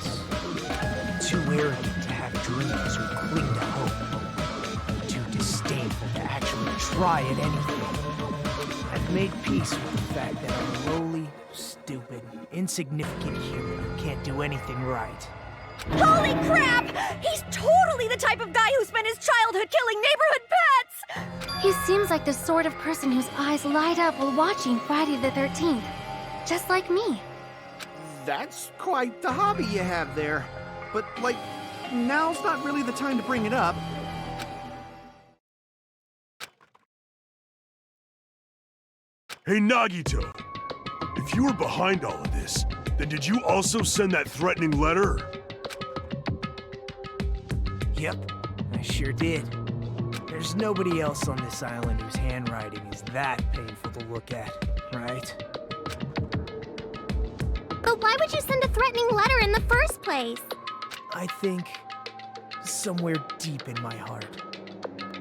is worthless. Too arrogant to have dreams or cling to hope. Too disdainful to actually try at anything. I've made peace with the fact that I'm a lowly, stupid, insignificant human who can't do anything right. Holy crap! He's totally the type of guy who spent his childhood killing neighborhood pets! He seems like the sort of person whose eyes light up while watching Friday the 13th. Just like me. That's quite the hobby you have there. But, like, now's not really the time to bring it up. Hey, Nagito. If you were behind all of this, then did you also send that threatening letter? Yep, I sure did. There's nobody else on this island whose handwriting is that painful to look at, right? But why would you send a threatening letter in the first place? I think somewhere deep in my heart,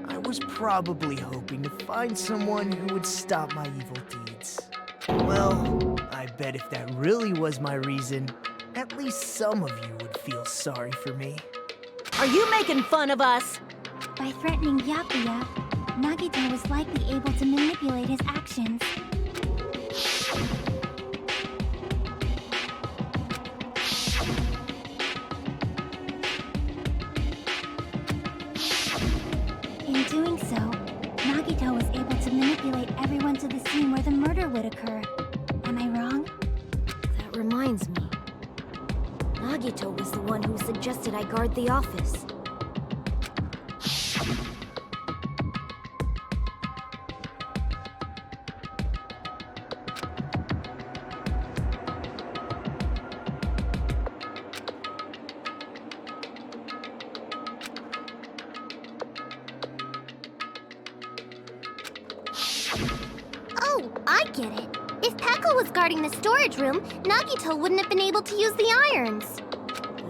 I was probably hoping to find someone who would stop my evil deeds. Well, I bet if that really was my reason, at least some of you would feel sorry for me. Are you making fun of us? By threatening Byakuya, Nagito was likely able to manipulate his actions. In doing so, Nagito was able to manipulate everyone to the scene where the murder would occur. Am I wrong? That reminds me. Nagito was the one who suggested I guard the office. Oh, I get it. If Pekka was guarding the storage room, Nagito wouldn't have been able to use the irons.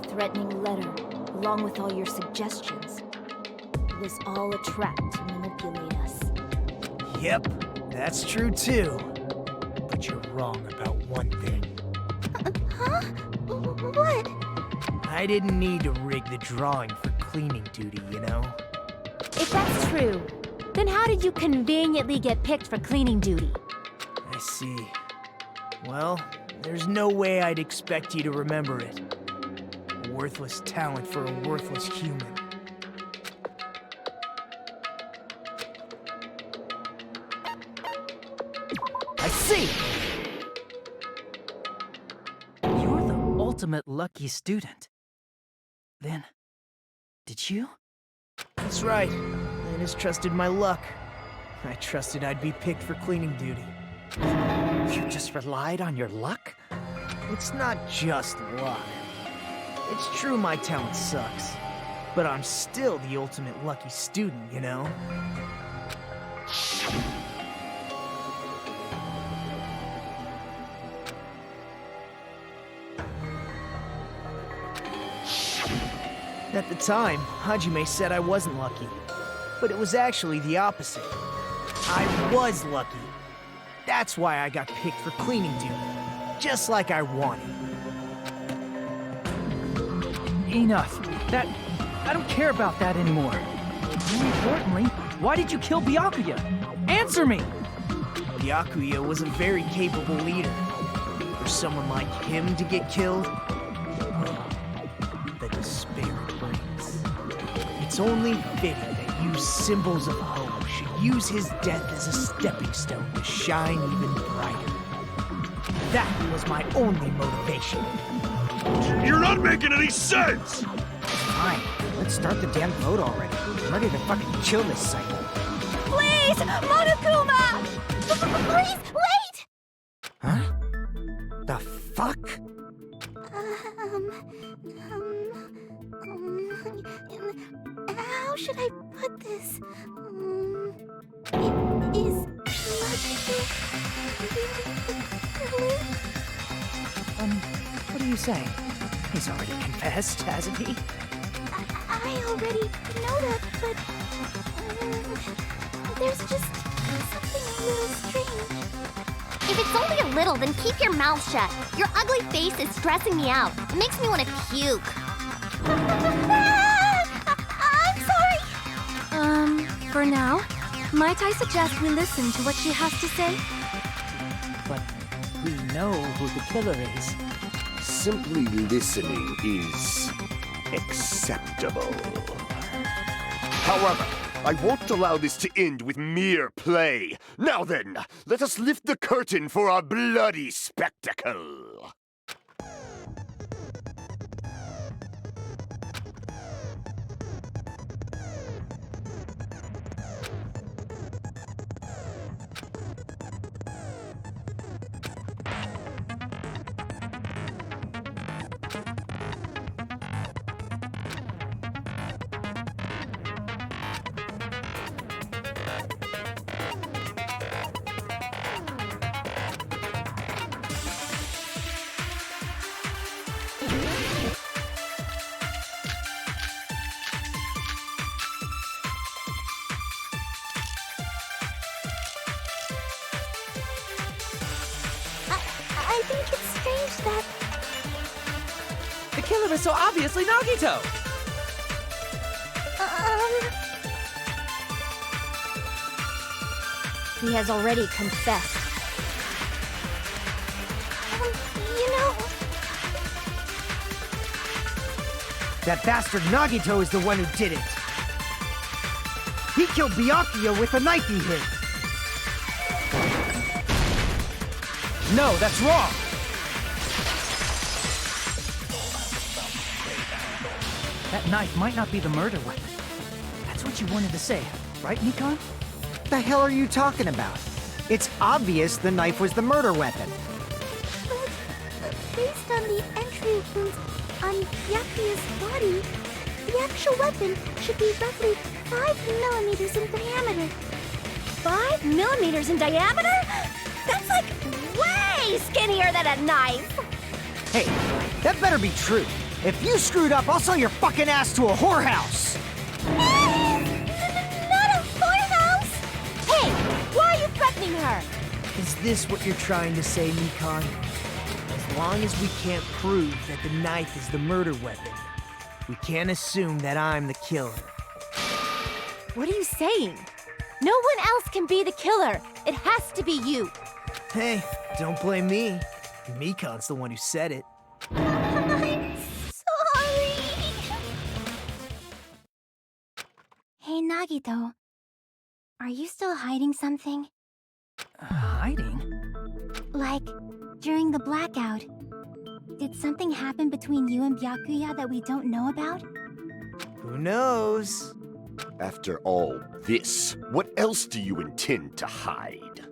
The threatening letter, along with all your suggestions, it was all a trap to manipulate us. Yep, that's true too. But you're wrong about one thing. Huh? What? I didn't need to rig the drawing for cleaning duty, you know? If that's true, then how did you conveniently get picked for cleaning duty? I see. Well, there's no way I'd expect you to remember it. A worthless talent for a worthless human. I see! You're the ultimate lucky student. Then, did you? That's right. I just trusted my luck. I trusted I'd be picked for cleaning duty. You just relied on your luck? It's not just luck. It's true my talent sucks. But I'm still the ultimate lucky student, you know? At the time, Hajime said I wasn't lucky. But it was actually the opposite. I was lucky. That's why I got picked for cleaning duty. Just like I wanted. Enough. I don't care about that anymore. More importantly, why did you kill Byakuya? Answer me! Byakuya was a very capable leader. For someone like him to get killed, the despair it brings. It's only fitting that you symbols of hope should use his death as a stepping stone to shine even brighter. That was my only motivation. You're not making any sense! Fine, let's start the damn vote already. I'm ready to fucking kill this cycle. Please, Monokuma! Please, wait! Huh? The fuck? How should I put this? Is What are you saying? He's already confessed, hasn't he? I already know that, but there's just something a little strange. If it's only a little, then keep your mouth shut. Your ugly face is stressing me out. It makes me want to puke. I'm sorry. For now, might I suggest we listen to what she has to say? But we know who the killer is. Simply listening is acceptable. However, I won't allow this to end with mere play. Now then, let us lift the curtain for a bloody spectacle. I think it's strange that The killer is so obviously Nagito! He has already confessed. you know, That bastard Nagito is the one who did it. He killed Byakuya with the knife he hid. No, that's wrong. That knife might not be the murder weapon. That's what you wanted to say, right, Nikon? The hell are you talking about? It's obvious the knife was the murder weapon. but based on the entry wounds on Byakuya's body, the actual weapon should be roughly 5 millimeters in diameter. 5 millimeters in diameter? That's like way skinnier than a knife. Hey, that better be true. If you screwed up, I'll sell your fucking ass to a whorehouse. Not a whorehouse! Hey, why are you threatening her? Is this what you're trying to say, Nikon? As long as we can't prove that the knife is the murder weapon, we can't assume that I'm the killer. What are you saying? No one else can be the killer. It has to be you. Hey, don't blame me. Mikon's the one who said it. I'm sorry. Hey, Nagito. Are you still hiding something? hiding? Like, during the blackout, did something happen between you and Byakuya that we don't know about? Who knows? After all this, what else do you intend to hide?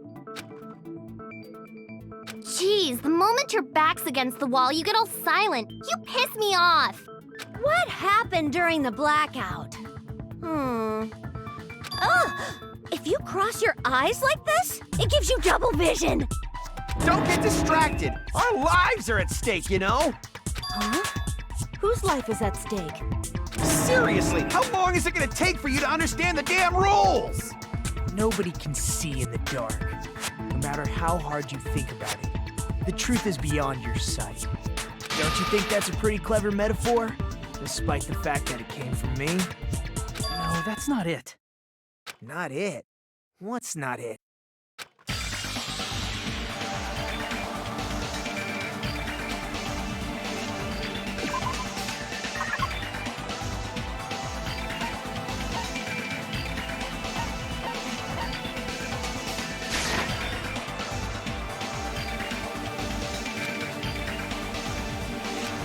Jeez, the moment your back's against the wall, you get all silent. You piss me off. What happened during the blackout? If you cross your eyes like this, it gives you double vision. Don't get distracted. Our lives are at stake, you know? Huh? Whose life is at stake? Seriously, how long is it gonna take for you to understand the damn rules? Nobody can see in the dark, no matter how hard you think about it. The truth is beyond your sight. Don't you think that's a pretty clever metaphor? Despite the fact that it came from me? No, that's not it. Not it? What's not it?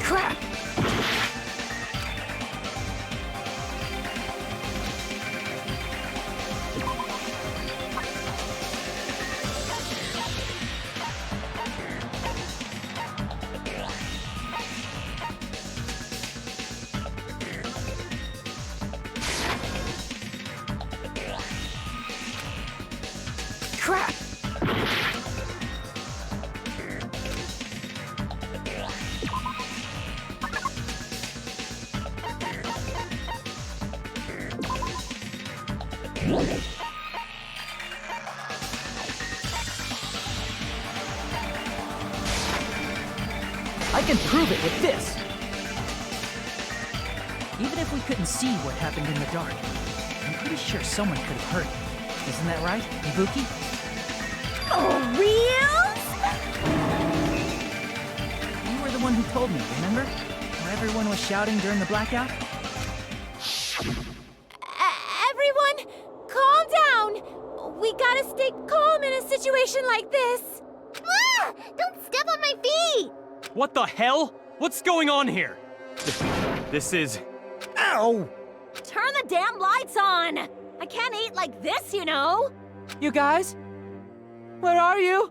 Crap! Crap! I can prove it with this! Even if we couldn't see what happened in the dark, I'm pretty sure someone could have heard it. Isn't that right, Ibuki? Oh, reals? You were the one who told me, remember? Where everyone was shouting during the blackout? Everyone, calm down. We gotta stay calm in a situation like this. Ah! Don't step on my feet! What the hell? What's going on here? This is... Ow! Turn the damn lights on! I can't eat like this, you know! You guys? Where are you?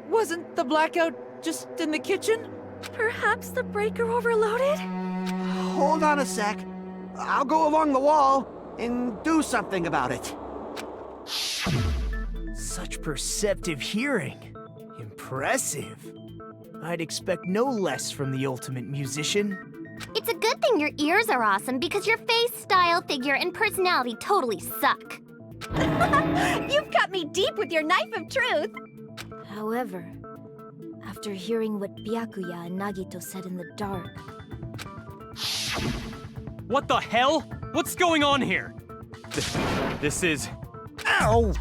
Wasn't the blackout just in the kitchen? Perhaps the breaker overloaded? Hold on a sec. I'll go along the wall and do something about it. Such perceptive hearing. Impressive. I'd expect no less from the ultimate musician. It's a good thing your ears are awesome because your face, style, figure, and personality totally suck. You've cut me deep with your knife of truth! However, after hearing what Byakuya and Nagito said in the dark, What the hell? What's going on here? This is... Ow!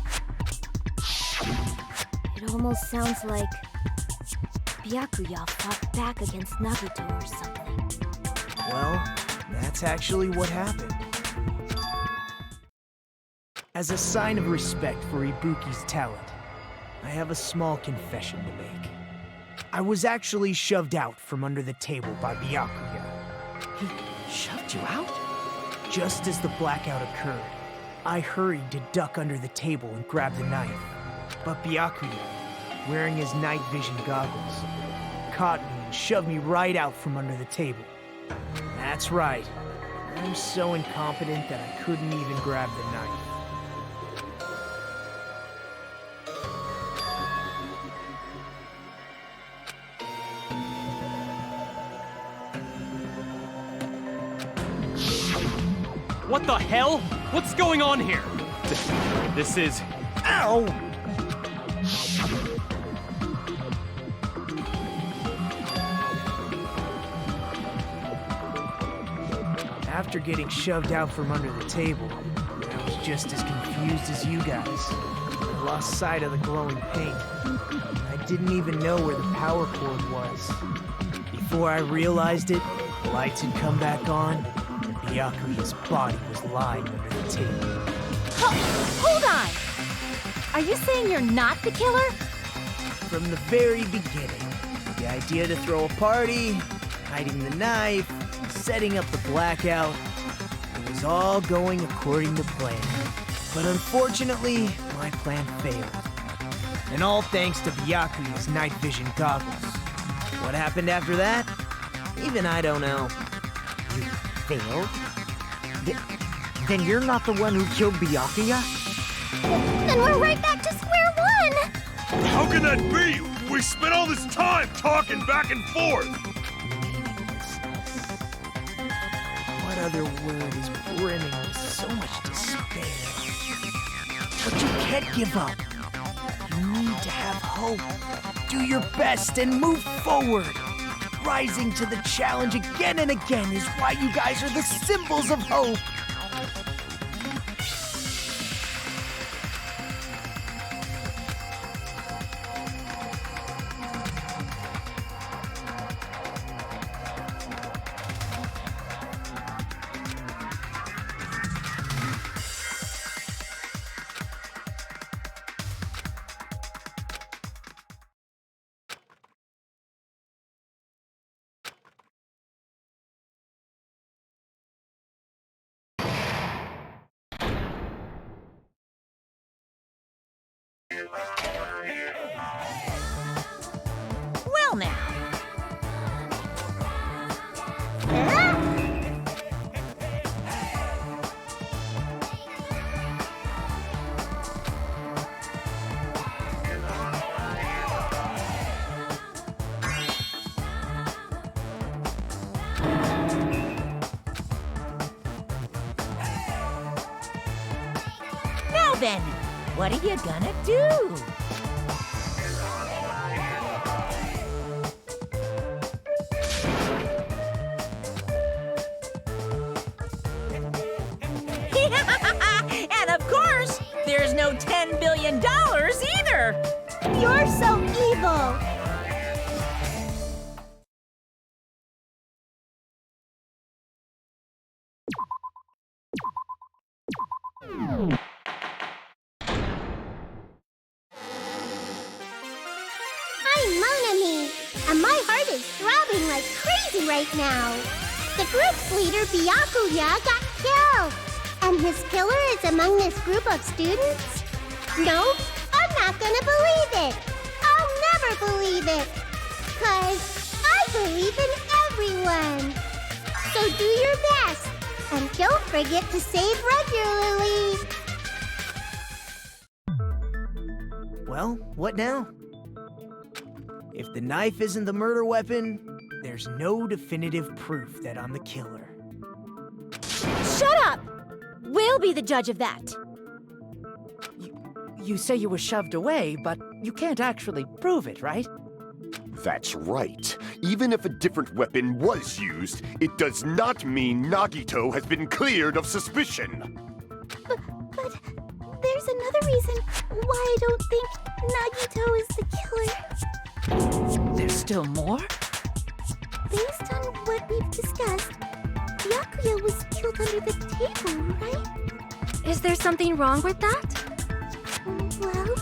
it almost sounds like Byakuya fought back against Nagito or something. Well, that's actually what happened. As a sign of respect for Ibuki's talent, I have a small confession to make. I was actually shoved out from under the table by Byakuya. He shoved you out? Just as the blackout occurred, I hurried to duck under the table and grab the knife. But Byakuya, wearing his night vision goggles, caught me and shoved me right out from under the table. That's right. I'm so incompetent that I couldn't even grab the knife. What the hell? What's going on here? This is... Ow! After getting shoved out from under the table, I was just as confused as you guys. I lost sight of the glowing paint. I didn't even know where the power cord was. Before I realized it, the lights had come back on, and Byakuya's body was lying under the table. Hold on! Are you saying you're not the killer? From the very beginning, the idea to throw a party, hiding the knife, setting up the blackout, it was all going according to plan. But unfortunately, my plan failed. And all thanks to Byakuya's night vision goggles. What happened after that? Even I don't know. You failed? Then you're not the one who killed Byakuya? Then we're right back to square one! How can that be? We spent all this time talking back and forth! What other word is brimming with so much despair? But you can't give up. You need to have hope. Do your best and move forward. Rising to the challenge again and again is why you guys are the symbols of hope. Well now. Now then, what are you gonna do? And of course, there's no $10 billion either! You're so evil! I'm Mon Ami, and my heart is throbbing like crazy right now. The group's leader, Byakuya, got killed. And his killer is among this group of students? No, I'm not gonna believe it. I'll never believe it. 'Cause I believe in everyone. So do your best. And don't forget to save regularly. Well, what now? If the knife isn't the murder weapon, there's no definitive proof that I'm the killer. Shut up! We'll be the judge of that. You say you were shoved away, but you can't actually prove it, right? That's right. Even if a different weapon was used, it does not mean Nagito has been cleared of suspicion. But there's another reason why I don't think Nagito is the killer. There's still more? Based on what we've discussed, Byakuya was killed under the table, right? Is there something wrong with that? Well,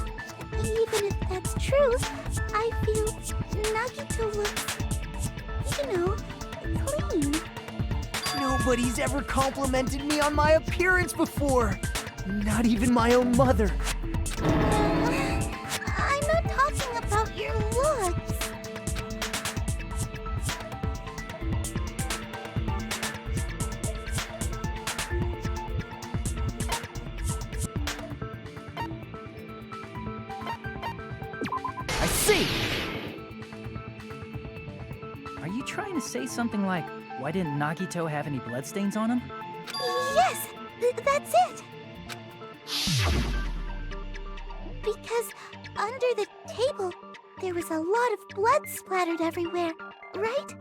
even if that's true, I feel Nagito looks, clean. Nobody's ever complimented me on my appearance before. Not even my own mother. I'm not talking about your looks. I see! Are you trying to say something like, why didn't Nagito have any bloodstains on him? Yes, that's it. Because under the table, there was a lot of blood splattered everywhere, right?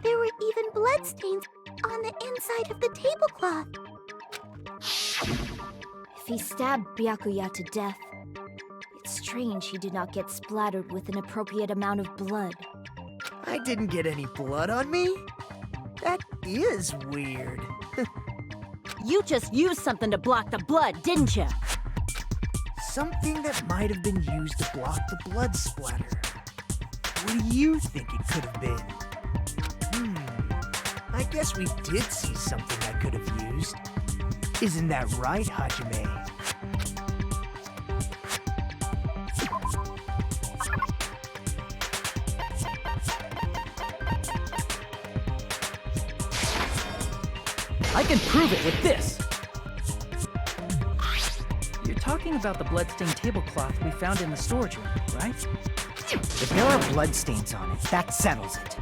There were even bloodstains on the inside of the tablecloth. If he stabbed Byakuya to death, it's strange he did not get splattered with an appropriate amount of blood. I didn't get any blood on me? That is weird. You just used something to block the blood, didn't you? Something that might have been used to block the blood splatter. What do you think it could have been? I guess we did see something I could have used. Isn't that right, Hajime? I can prove it with this! You're talking about the bloodstained tablecloth we found in the storage room, right? If there are bloodstains on it, that settles it.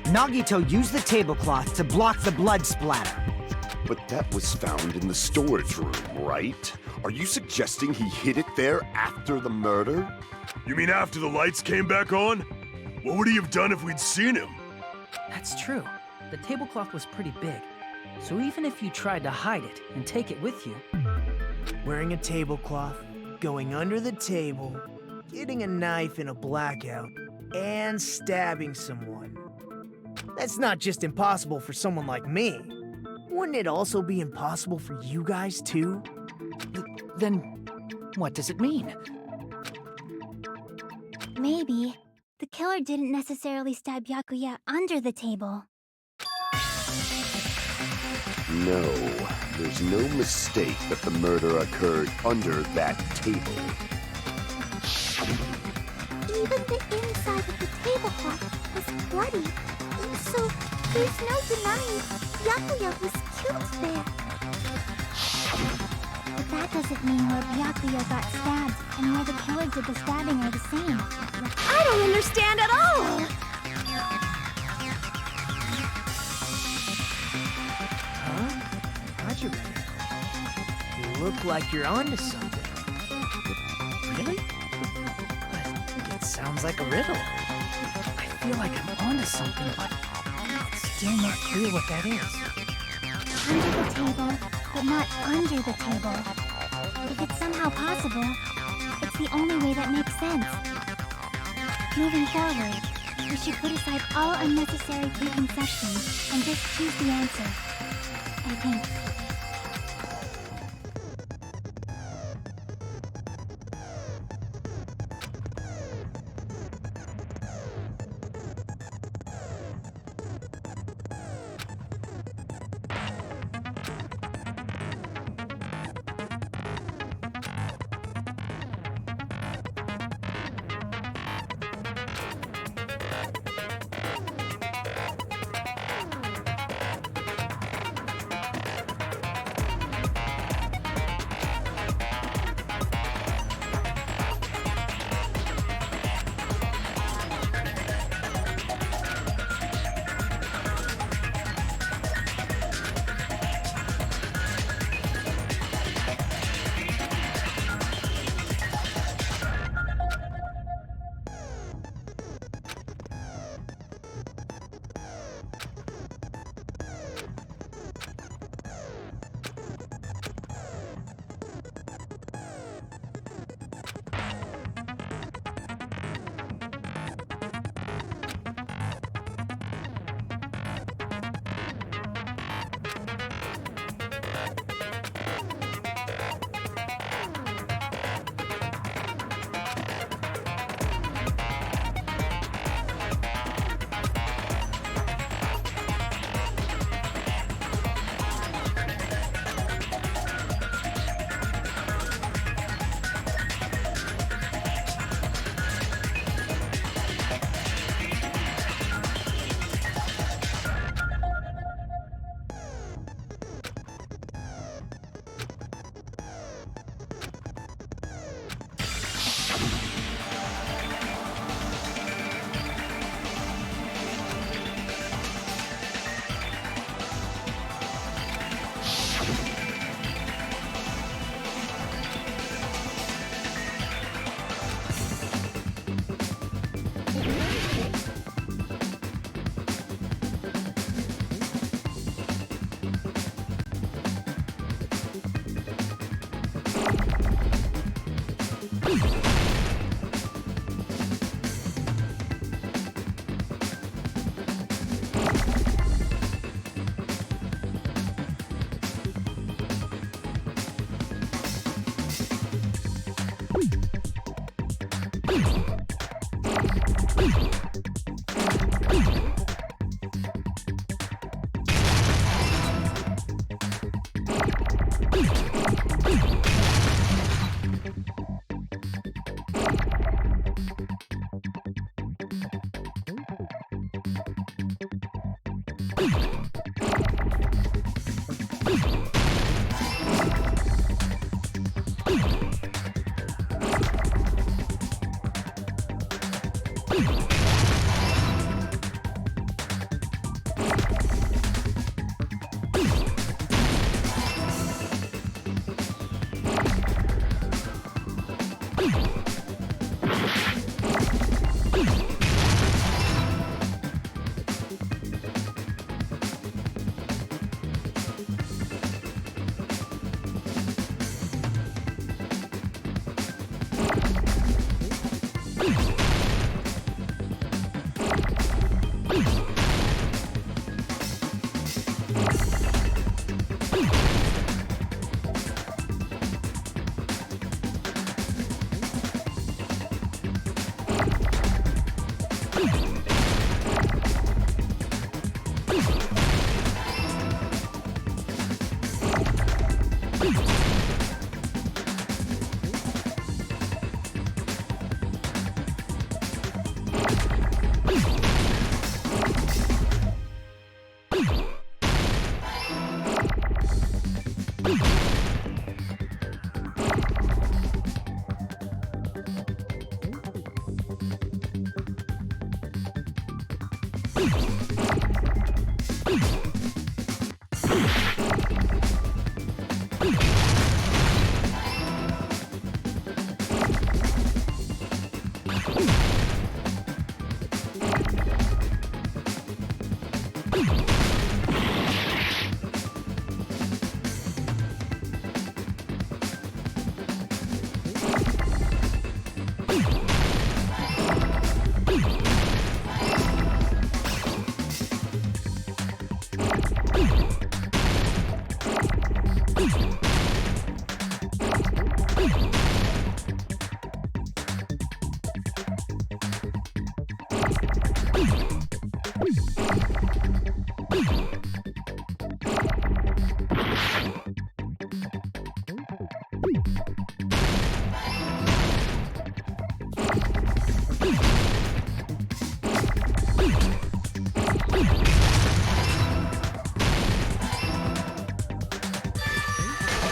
Nagito used the tablecloth to block the blood splatter. But that was found in the storage room, right? Are you suggesting he hid it there after the murder? You mean after the lights came back on? What would he have done if we'd seen him? That's true. The tablecloth was pretty big. So even if you tried to hide it and take it with you... Wearing a tablecloth, going under the table, getting a knife in a blackout, and stabbing someone. That's not just impossible for someone like me. Wouldn't it also be impossible for you guys too? Then, what does it mean? Maybe the killer didn't necessarily stab Byakuya under the table. No, there's no mistake that the murder occurred under that table. Even the inside of the tablecloth was bloody. So there's no denying Byakuya was killed there. But that doesn't mean where Byakuya got stabbed and where the killer did the stabbing are the same. I don't understand at all! Hajime, you look like you're onto something. Really? But it sounds like a riddle. I feel like I'm onto something, but it's still not clear what that is. Under the table, but not under the table. If it's somehow possible, it's the only way that makes sense. Moving forward, we should put aside all unnecessary preconceptions and just choose the answer. I think.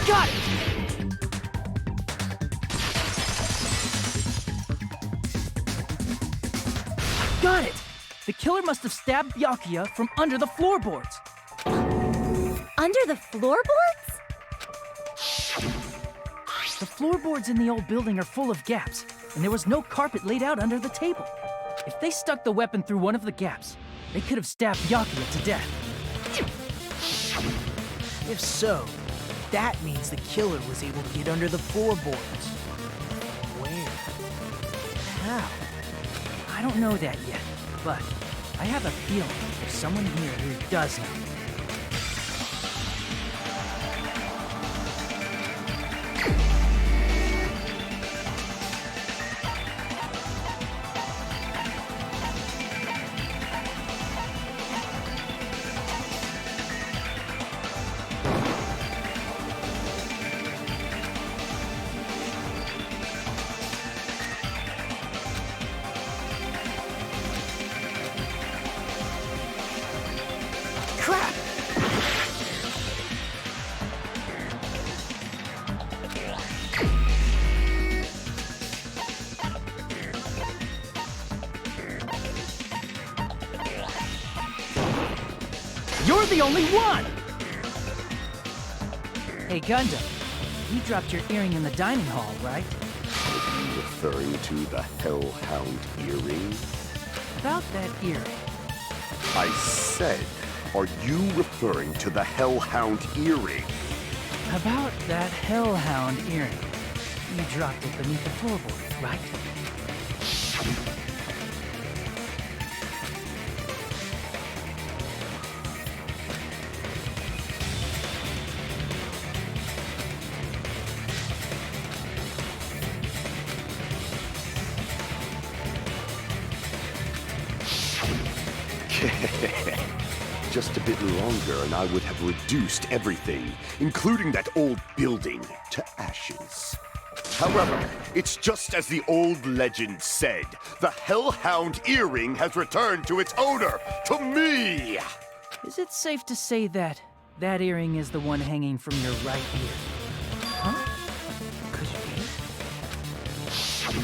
Got it! Got it! The killer must have stabbed Byakuya from under the floorboards. Under the floorboards? The floorboards in the old building are full of gaps, and there was no carpet laid out under the table. If they stuck the weapon through one of the gaps, they could have stabbed Byakuya to death. If so, that means the killer was able to get under the floorboards. Where? How? I don't know that yet, but I have a feeling there's someone here who does know. Crap! You're the only one! Hey, Gundam, you dropped your earring in the dining hall, right? Are you referring to the Hellhound earring? About that earring. I said, are you referring to the Hellhound earring? About that Hellhound earring. You dropped it beneath the floorboard, right? Just a bit longer and I would have reduced everything, including that old building, to ashes. However, it's just as the old legend said. The Hellhound earring has returned to its owner, to me! Is it safe to say that that earring is the one hanging from your right ear? Huh? Could it be?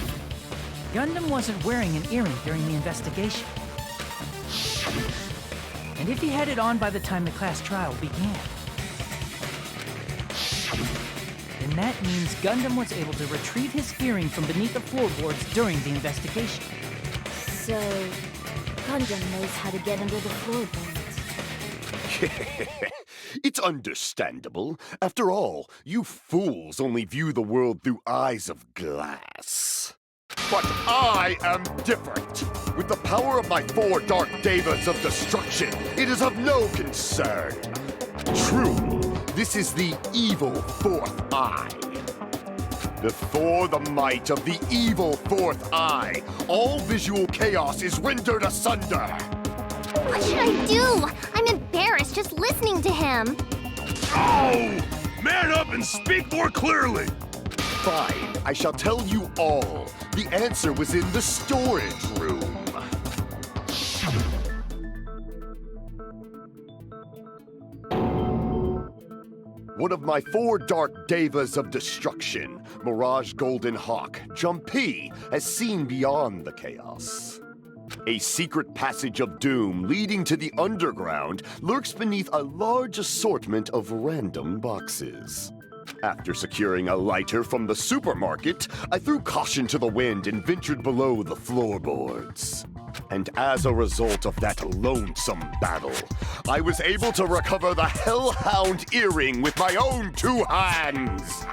Gundam wasn't wearing an earring during the investigation. And if he had it on by the time the class trial began, then that means Gundam was able to retrieve his earring from beneath the floorboards during the investigation. So, Gundam knows how to get under the floorboards. It's understandable. After all, you fools only view the world through eyes of glass. But I am different. With the power of my 4 dark devas of destruction, it is of no concern. Truly, this is the evil 4th eye. Before the might of the evil 4th eye, all visual chaos is rendered asunder. What should I do? I'm embarrassed just listening to him. Oh! Man up and speak more clearly! Fine, I shall tell you all. The answer was in the storage room. One of my 4 dark devas of destruction, Mirage Golden Hawk, Jumpy, has seen beyond the chaos. A secret passage of doom leading to the underground lurks beneath a large assortment of random boxes. After securing a lighter from the supermarket, I threw caution to the wind and ventured below the floorboards. And as a result of that lonesome battle, I was able to recover the Hellhound earring with my own 2 hands.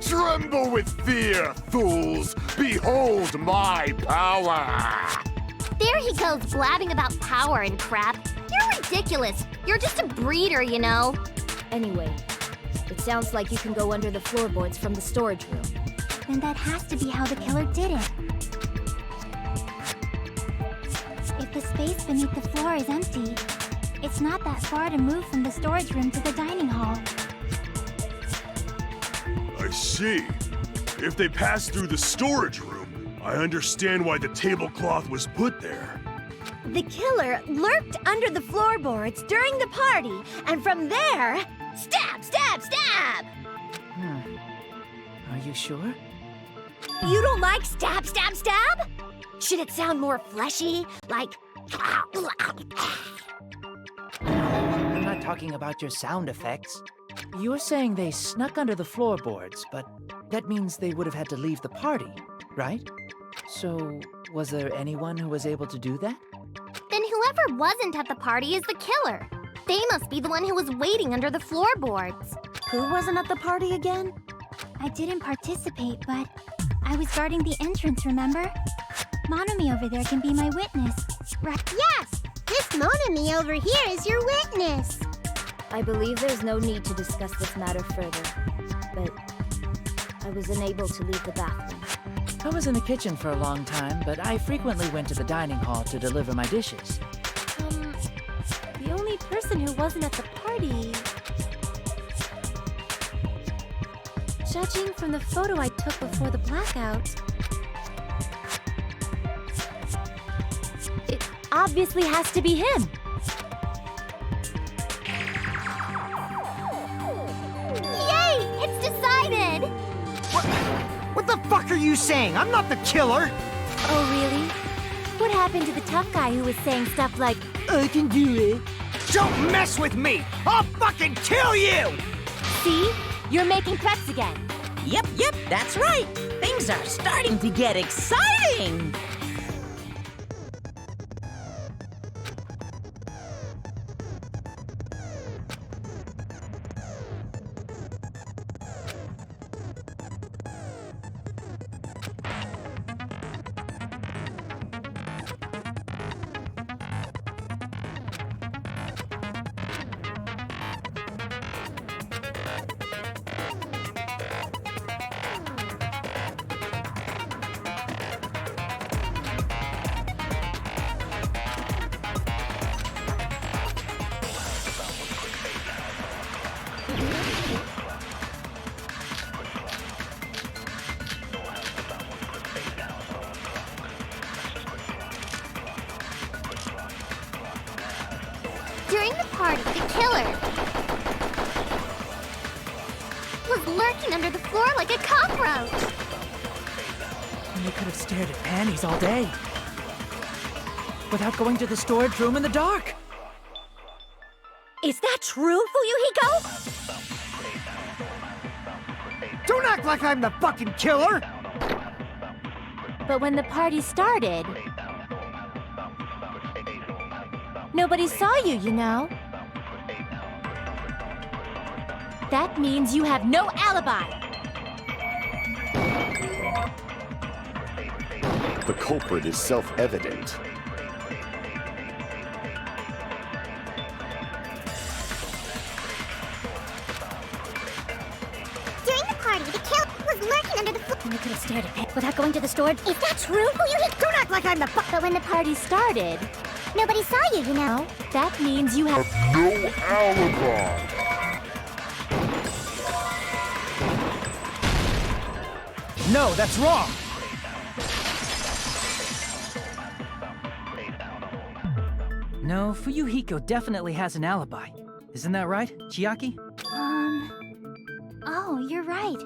Tremble with fear, fools! Behold my power! There he goes blabbing about power and crap. You're ridiculous. You're just a breeder, you know. Anyway, it sounds like you can go under the floorboards from the storage room. Then that has to be how the killer did it. If the space beneath the floor is empty, it's not that far to move from the storage room to the dining hall. I see. If they passed through the storage room, I understand why the tablecloth was put there. The killer lurked under the floorboards during the party, and from there, stab, stab, stab! Are you sure? You don't like stab, stab, stab? Should it sound more fleshy? Like... I'm not talking about your sound effects. You're saying they snuck under the floorboards, but that means they would have had to leave the party, right? So, was there anyone who was able to do that? Then whoever wasn't at the party is the killer. They must be the one who was waiting under the floorboards. Who wasn't at the party again? I didn't participate, but I was guarding the entrance, remember? Monomi over there can be my witness, right? Yes! This Monomi over here is your witness. I believe there's no need to discuss this matter further, but I was unable to leave the bathroom. I was in the kitchen for a long time, but I frequently went to the dining hall to deliver my dishes. The only person who wasn't at the party... Judging from the photo I took before the blackout, it obviously has to be him. Yay! It's decided! What the fuck are you saying? I'm not the killer! Oh, really? What happened to the tough guy who was saying stuff like, I can do it. Don't mess with me! I'll fucking kill you! see? You're making threats again. Yep, that's right. Things are starting to get exciting. The killer was lurking under the floor like a cockroach. And they could have stared at panties all day. Without going to the storage room in the dark. Is that true, Fuyuhiko? Don't act like I'm the fucking killer! But when the party started, nobody saw you, you know. That means you have no alibi. The culprit is self-evident. During the party, the killer was lurking under the floor. And they could have stared at Pet without going to the storage. Is that true, Fuyuhiko? Don't act like I'm the But when the party started, Nobody saw you, you know. that means you have No alibi. No, that's wrong! No, Fuyuhiko definitely has an alibi. Isn't that right, Chiaki? Oh, you're right.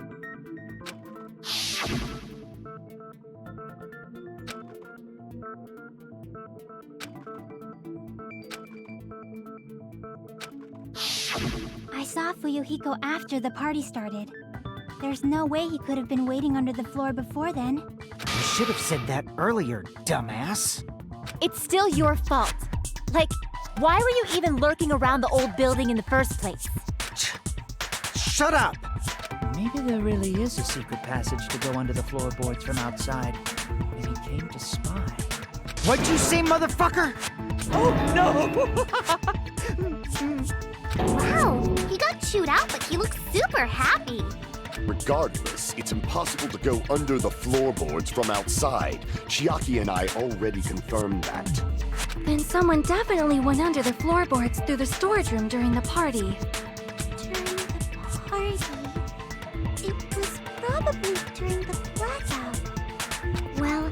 I saw Fuyuhiko after the party started. There's no way he could have been waiting under the floor before then. You should have said that earlier, dumbass. it's still your fault. Like, why were you even lurking around the old building in the first place? Shut up! Maybe there really is a secret passage to go under the floorboards from outside, and he came to spy. What'd you say, motherfucker? Oh, no! Wow, he got chewed out, but he looks super happy. Regardless, it's impossible to go under the floorboards from outside. Chiaki and I already confirmed that. Then someone definitely went under the floorboards through the storage room during the party. During the party? It was probably during the blackout. Well,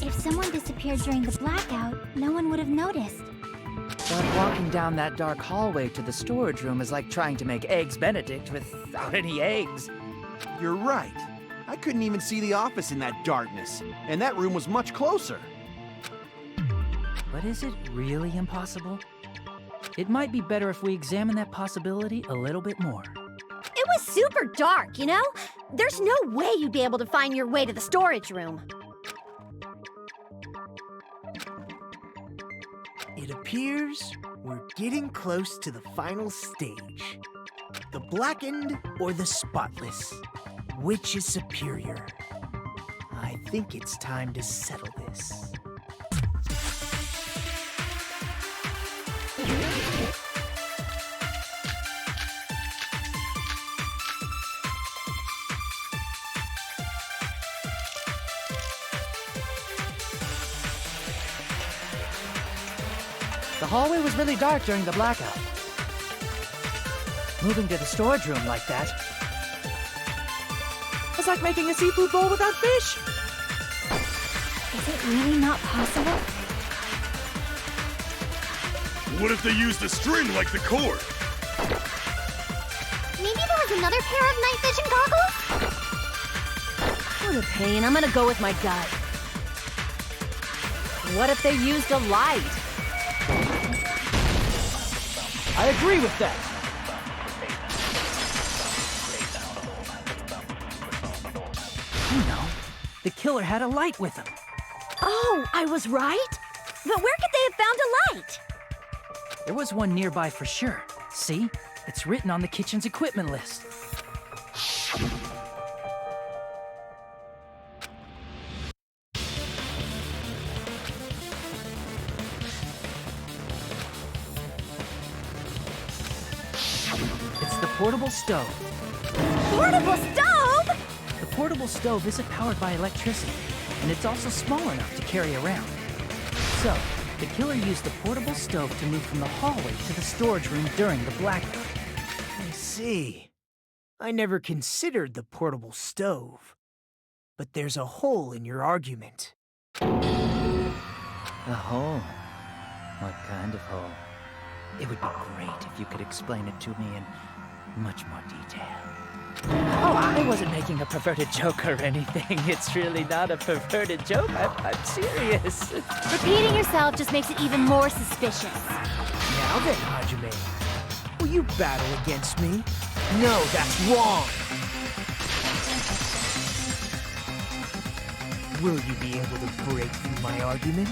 if someone disappeared during the blackout, no one would have noticed. But walking down that dark hallway to the storage room is like trying to make Eggs Benedict without any eggs. You're right. I couldn't even see the office in that darkness, and that room was much closer. But is it really impossible? It might be better if we examine that possibility a little bit more. It was super dark, you know? There's no way you'd be able to find your way to the storage room. It appears we're getting close to the final stage. The blackened or the spotless? Which is superior? I think it's time to settle this. The hallway was really dark during the blackout. Moving to the storage room like that was like making a seafood bowl without fish. Is it really not possible? What if they used a string like the cord? Maybe there was another pair of night vision goggles? What a pain. I'm gonna go with my gut. What if they used a light? I agree with that. You know, the killer had a light with him. Oh, I was right? But where could they have found a light? There was one nearby for sure. See? It's written on the kitchen's equipment list. It's the portable stove. Portable stove? The portable stove isn't powered by electricity, and it's also small enough to carry around. So, the killer used the portable stove to move from the hallway to the storage room during the blackout. I see. I never considered the portable stove. But there's a hole in your argument. A hole? What kind of hole? It would be great if you could explain it to me in much more detail. Oh, I wasn't making a perverted joke or anything. It's really not a perverted joke. I'm serious. Repeating yourself just makes it even more suspicious. Now then, Hajime, will you battle against me? No, that's wrong. Will you be able to break through my argument?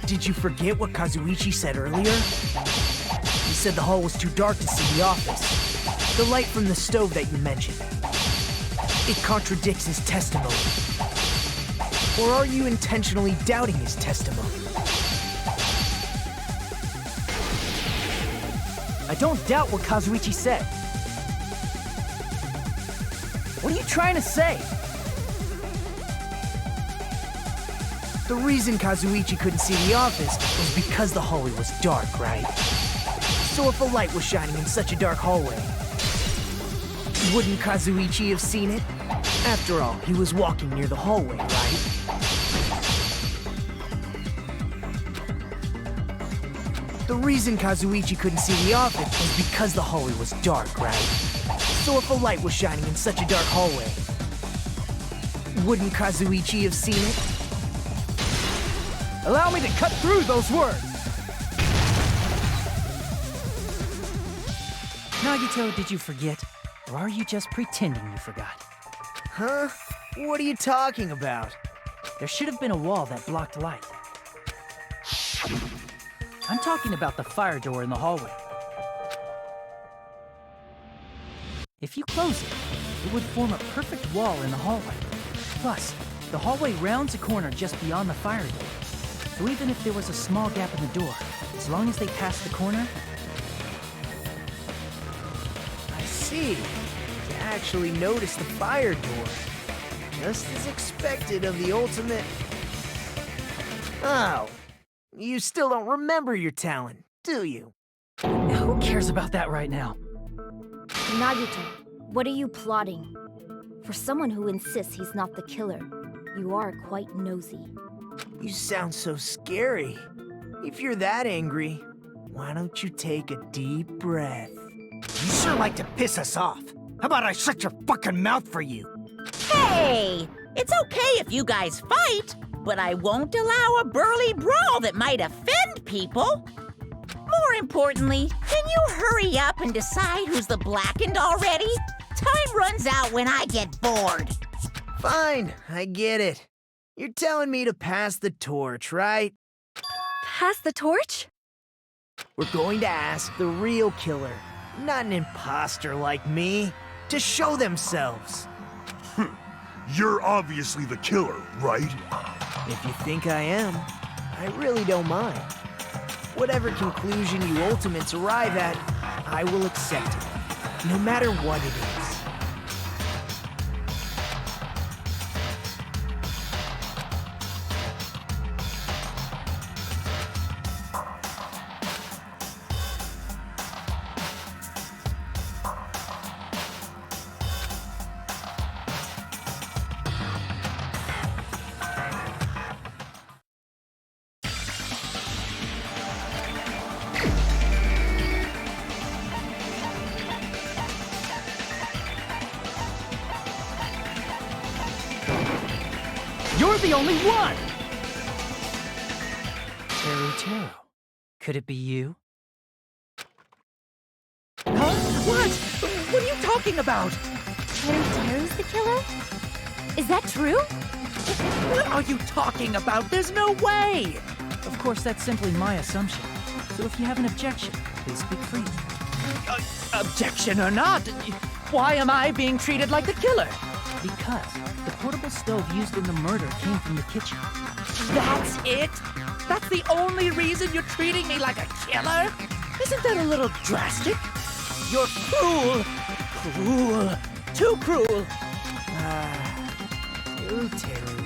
Did you forget what Kazuichi said earlier? He said the hall was too dark to see the office. The light from the stove that you mentioned. It contradicts his testimony. Or are you intentionally doubting his testimony? I don't doubt what Kazuichi said. What are you trying to say? The reason Kazuichi couldn't see the office was because the hallway was dark, right? So if a light was shining in such a dark hallway, wouldn't Kazuichi have seen it? After all, he was walking near the hallway, right? The reason Kazuichi couldn't see the office was because the hallway was dark, right? So if a light was shining in such a dark hallway, wouldn't Kazuichi have seen it? Allow me to cut through those words! Nagito, did you forget? Or are you just pretending you forgot? Huh? What are you talking about? There should have been a wall that blocked light. I'm talking about the fire door in the hallway. If you close it, it would form a perfect wall in the hallway. Plus, the hallway rounds a corner just beyond the fire door. So even if there was a small gap in the door, as long as they passed the corner... I see. You actually noticed the fire door. Just as expected of the ultimate... Oh. You still don't remember your talent, do you? Who cares about that right now? Nagito, what are you plotting? For someone who insists he's not the killer, you are quite nosy. You sound so scary. If you're that angry, why don't you take a deep breath? You sure like to piss us off. How about I shut your fucking mouth for you? Hey! It's okay if you guys fight, but I won't allow a burly brawl that might offend people. More importantly, can you hurry up and decide who's the blackened already? Time runs out when I get bored. Fine, I get it. You're telling me to pass the torch, right? Pass the torch? We're going to ask the real killer, not an imposter like me, to show themselves. You're obviously the killer, right? If you think I am, I really don't mind. Whatever conclusion you ultimates arrive at, I will accept it, no matter what it is. You're the only one! Teru. Could it be you? Huh? What? What are you talking about? Teru's the killer? Is that true? What are you talking about? There's no way! Of course, that's simply my assumption. So if you have an objection, please speak freely. Objection or not, why am I being treated like the killer? Because the portable stove used in the murder came from the kitchen. That's it? That's the only reason you're treating me like a killer? Isn't that a little drastic? You're cruel. Cruel. Too cruel. Teru.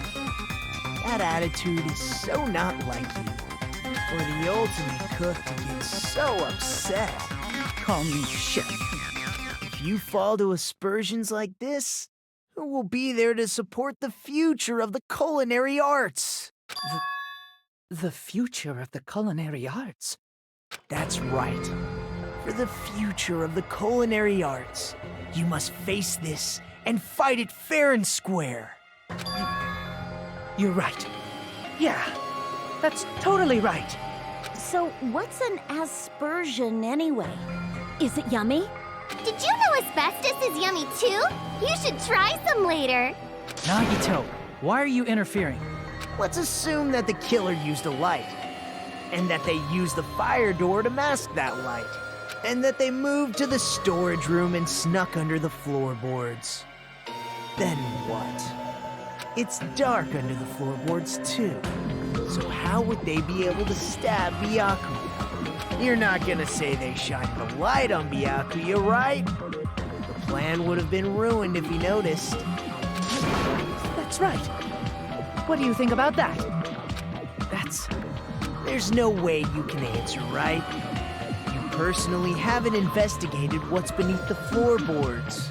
That attitude is so not like you. for the ultimate cook to get so upset. Call me chef. If you fall to aspersions like this, who will be there to support the future of the culinary arts? The future of the culinary arts? That's right. For the future of the culinary arts, you must face this and fight it fair and square. You're right. Yeah, that's totally right. So, what's an aspersion anyway? Is it yummy? Did you know asbestos is yummy too? You should try some later. Nagito, why are you interfering? Let's assume that the killer used a light, and that they used the fire door to mask that light, and that they moved to the storage room and snuck under the floorboards. Then what? It's dark under the floorboards too. So how would they be able to stab Byakuya? You're not gonna say they shined the light on Byakuya, right? The plan would have been ruined if he noticed. That's right. What do you think about that? There's no way you can answer, right? You personally haven't investigated what's beneath the floorboards.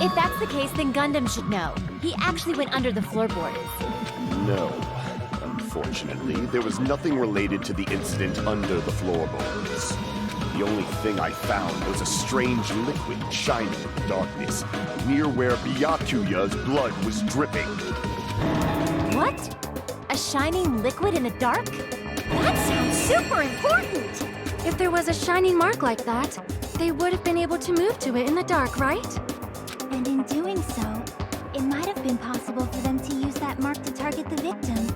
If that's the case, then Gundam should know. He actually went under the floorboards. No. Unfortunately, there was nothing related to the incident under the floorboards. The only thing I found was a strange liquid shining in the darkness, near where Byakuya's blood was dripping. What? A shining liquid in the dark? That sounds super important! If there was a shining mark like that, they would have been able to move to it in the dark, right? And in doing so, it might have been possible for them to use that mark to target the victim.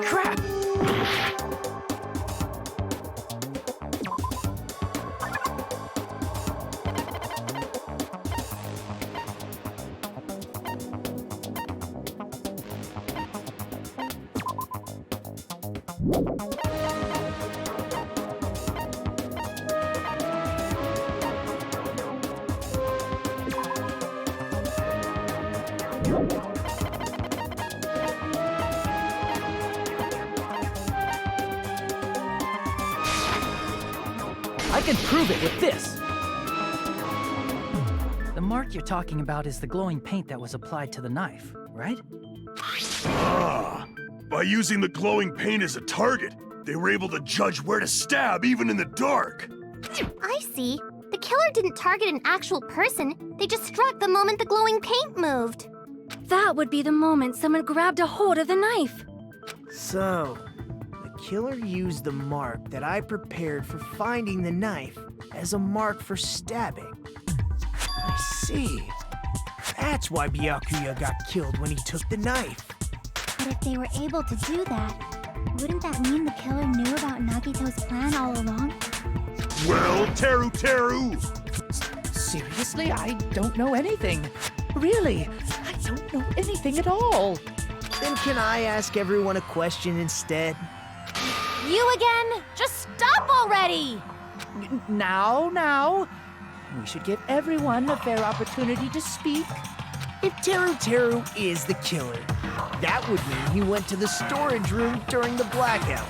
Crap! I can prove it with this! The mark you're talking about is the glowing paint that was applied to the knife, right? Ah, by using the glowing paint as a target, they were able to judge where to stab even in the dark. I see. The killer didn't target an actual person. They just struck the moment the glowing paint moved. That would be the moment someone grabbed a hold of the knife. So, the killer used the mark that I prepared for finding the knife as a mark for stabbing. I see. That's why Byakuya got killed when he took the knife. But if they were able to do that, wouldn't that mean the killer knew about Nagito's plan all along? Well, Teru Teru! Seriously, I don't know anything. Really, I don't know anything at all. Then can I ask everyone a question instead? You again? Just stop already! Now. We should give everyone a fair opportunity to speak. If Teru Teru is the killer, that would mean he went to the storage room during the blackout.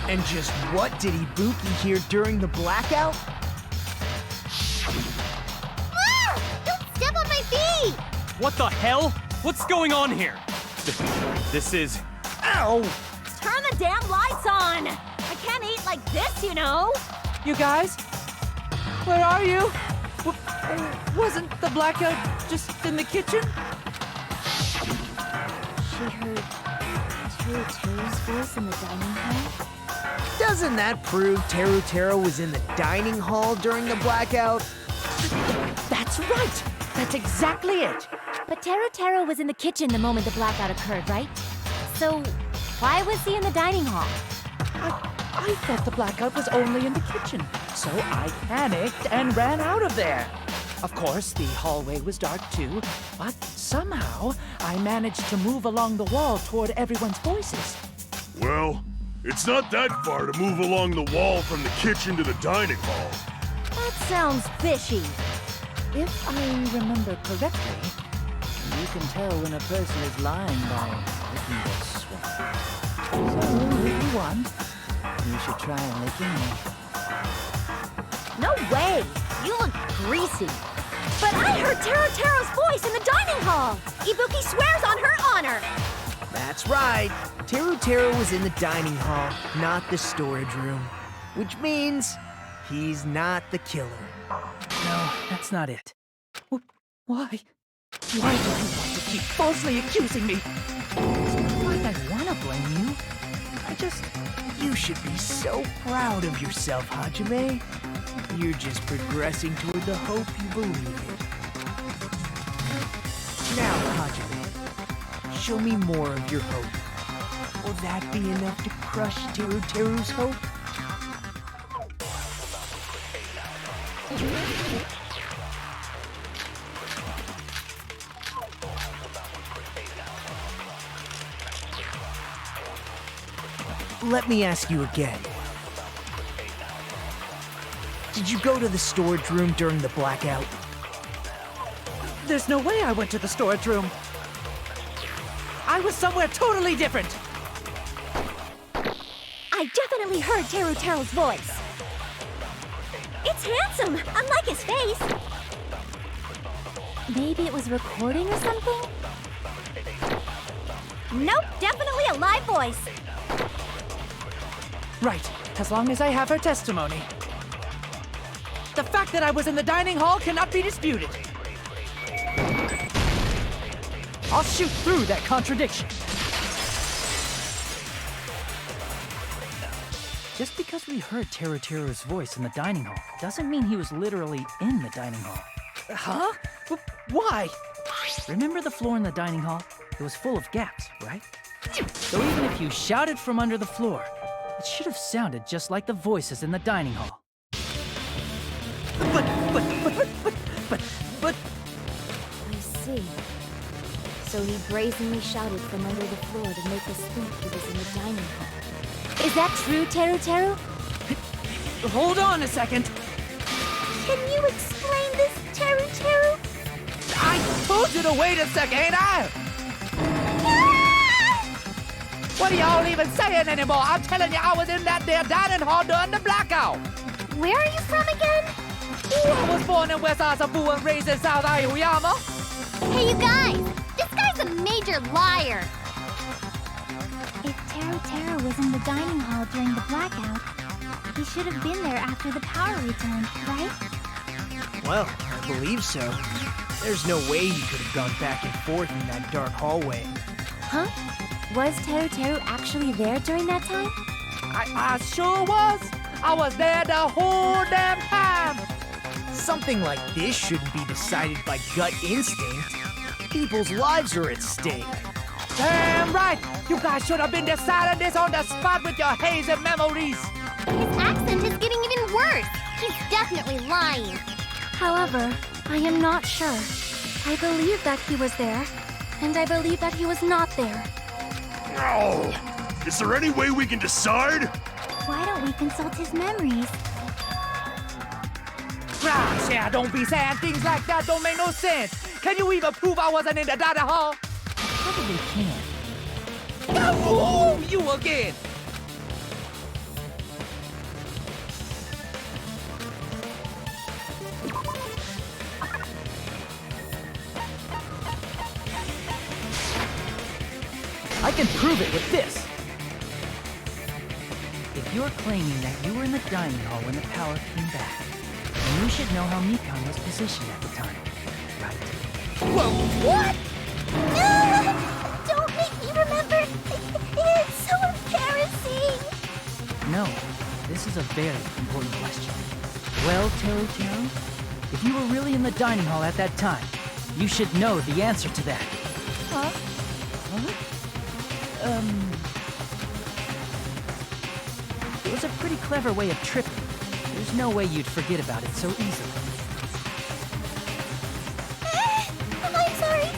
And just what did Ibuki hear during the blackout? Ah! Don't step on my feet! What the hell? What's going on here? This is... Ow! Turn the damn lights on! I can't eat like this, you know! You guys, Where are you? Wasn't the blackout just in the kitchen? She heard Teru's voice in the dining hall? Doesn't that prove Teru was in the dining hall during the blackout? That's right! That's exactly it! But Teru was in the kitchen the moment the blackout occurred, right? So, why was he in the dining hall? I thought the blackout was only in the kitchen, so I panicked and ran out of there. Of course, the hallway was dark too, but somehow I managed to move along the wall toward everyone's voices. Well, it's not that far to move along the wall from the kitchen to the dining hall. That sounds fishy. If I remember correctly, you can tell when a person is lying by licking their sweat. So, if you want, you should try licking me. No way! You look greasy. But I heard Teru's voice in the dining hall! Ibuki swears on her honor! That's right. Teru was in the dining hall, not the storage room. Which means he's not the killer. No, that's not it. Why? Why do you want to keep falsely accusing me? It's not like I want to blame you. You should be so proud of yourself, Hajime. You're just progressing toward the hope you believe in. Now, Hajime, show me more of your hope. Will that be enough to crush Teru's hope? Let me ask you again. Did you go to the storage room during the blackout? There's no way I went to the storage room. I was somewhere totally different. I definitely heard Teru's voice. It's handsome, unlike his face. Maybe it was recording or something? Nope, definitely a live voice. Right, as long as I have her testimony. The fact that I was in the dining hall cannot be disputed. I'll shoot through that contradiction. Just because we heard Teru's voice in the dining hall doesn't mean he was literally in the dining hall. Huh? Why? Remember the floor in the dining hall? It was full of gaps, right? So even if you shouted from under the floor, it should have sounded just like the voices in the dining hall. But... I see. So he brazenly shouted from under the floor to make us think he was in the dining hall. Is that true, Teru? Hold on a second. Can you explain this, Teru? I told you to wait a second, ain't I? What are y'all even saying anymore? I'm telling you, I was in that there dining hall during the blackout. Where are you from again? Ooh, I was born in West Asabu and raised in South Aoyama. Hey, you guys! This guy's a major liar! If Teru was in the dining hall during the blackout, he should have been there after the power returned, right? Well, I believe so. There's no way you could have gone back and forth in that dark hallway. Huh? Was Teru actually there during that time? I sure was. I was there the whole damn time. Something like this shouldn't be decided by gut instinct. People's lives are at stake. Damn right. You guys should have been deciding this on the spot with your hazy memories. His accent is getting even worse. He's definitely lying. However, I am not sure. I believe that he was there, and I believe that he was not there. Oh, is there any way we can decide? Why don't we consult his memories? Gosh, yeah, don't be saying things like that. Don't make no sense. Can you even prove I wasn't in the dining hall? I probably can. Oh, you again. I can prove it with this. If you're claiming that you were in the dining hall when the power came back, And you should know how Mikan was positioned at the time, right? Whoa, what? Don't make me remember. It's so embarrassing. No, this is a very important question. Well, Teru, if you were really in the dining hall at that time, you should know the answer to that. Huh? It was a pretty clever way of tripping. There's no way you'd forget about it so easily. I'm sorry.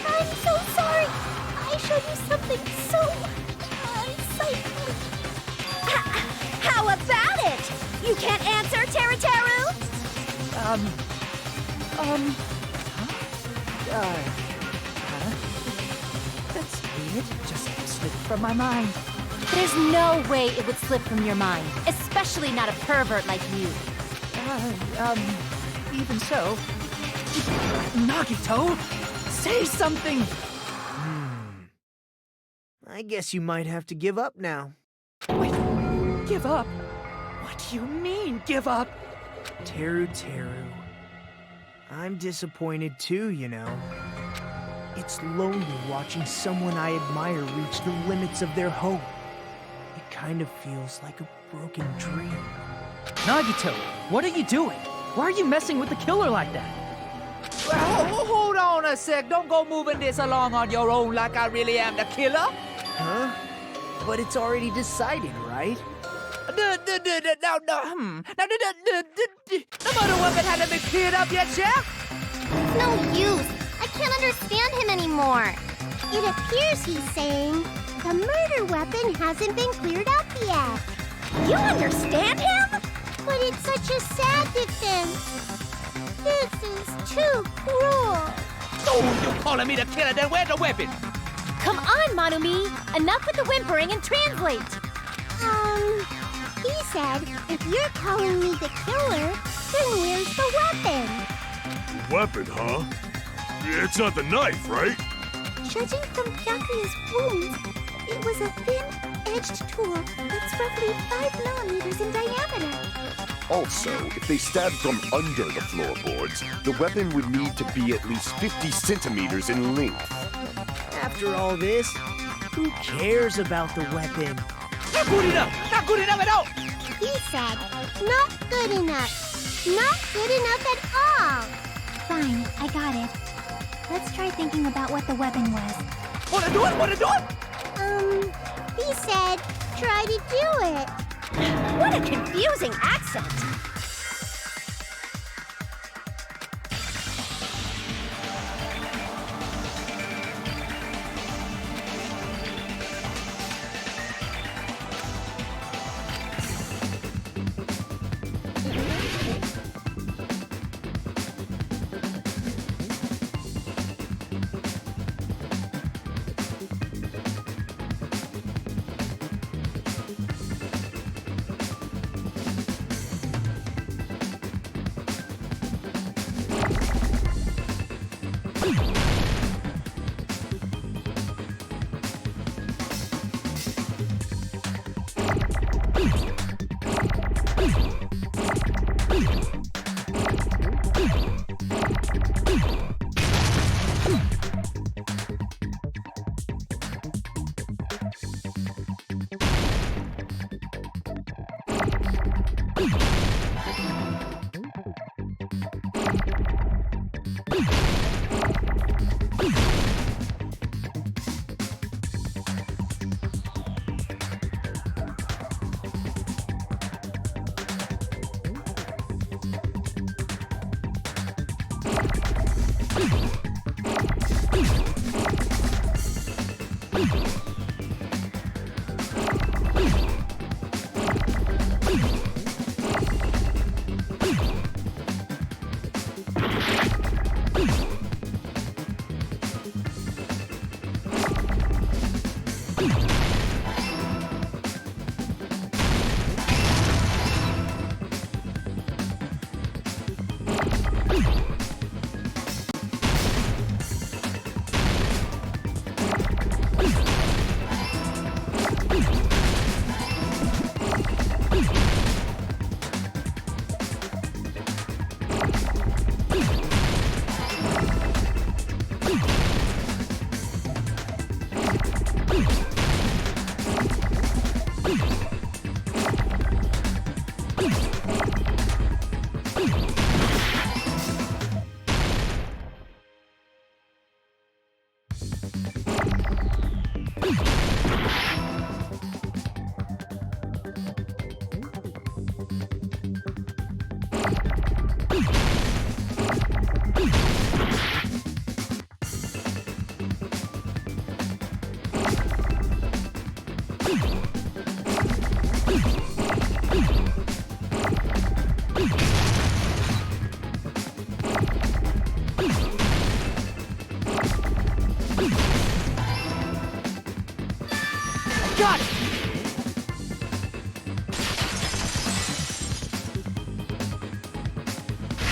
I'm so sorry. I showed you something so unsightly. How about it? You can't answer, Teru? That's weird. Just slipped from my mind. There's no way it would slip from your mind, especially not a pervert like you. Even so... Nagito! Say something! I guess you might have to give up now. Wait, give up? What do you mean, give up? Teru. I'm disappointed too, you know. It's lonely watching someone I admire reach the limits of their hope. It kind of feels like a broken dream. Nagito, what are you doing? Why are you messing with the killer like that? Hold on a sec. Don't go moving this along on your own like I really am the killer. Huh? But it's already decided, right? No, the murder weapon hasn't been cleared up yet, Chef? No use. I can't understand him anymore. It appears he's saying the murder weapon hasn't been cleared up yet. You understand him? But it's such a sad defense. This is too cruel. Oh, you calling me the killer? Then where's the weapon? Come on, Manumi! Enough with the whimpering and translate! He said, if you're calling me the killer, then where's the weapon? Weapon, huh? It's not the knife, right? Judging from Byakuya's wounds, it was a thin-edged tool that's roughly 5 millimeters in diameter. Also, if they stabbed from under the floorboards, the weapon would need to be at least 50 centimeters in length. After all this, who cares about the weapon? Not good enough! Not good enough at all! He said, not good enough. Not good enough at all. Fine, I got it. Let's try thinking about what the weapon was. Wanna do it? He said, try to do it. What a confusing accent.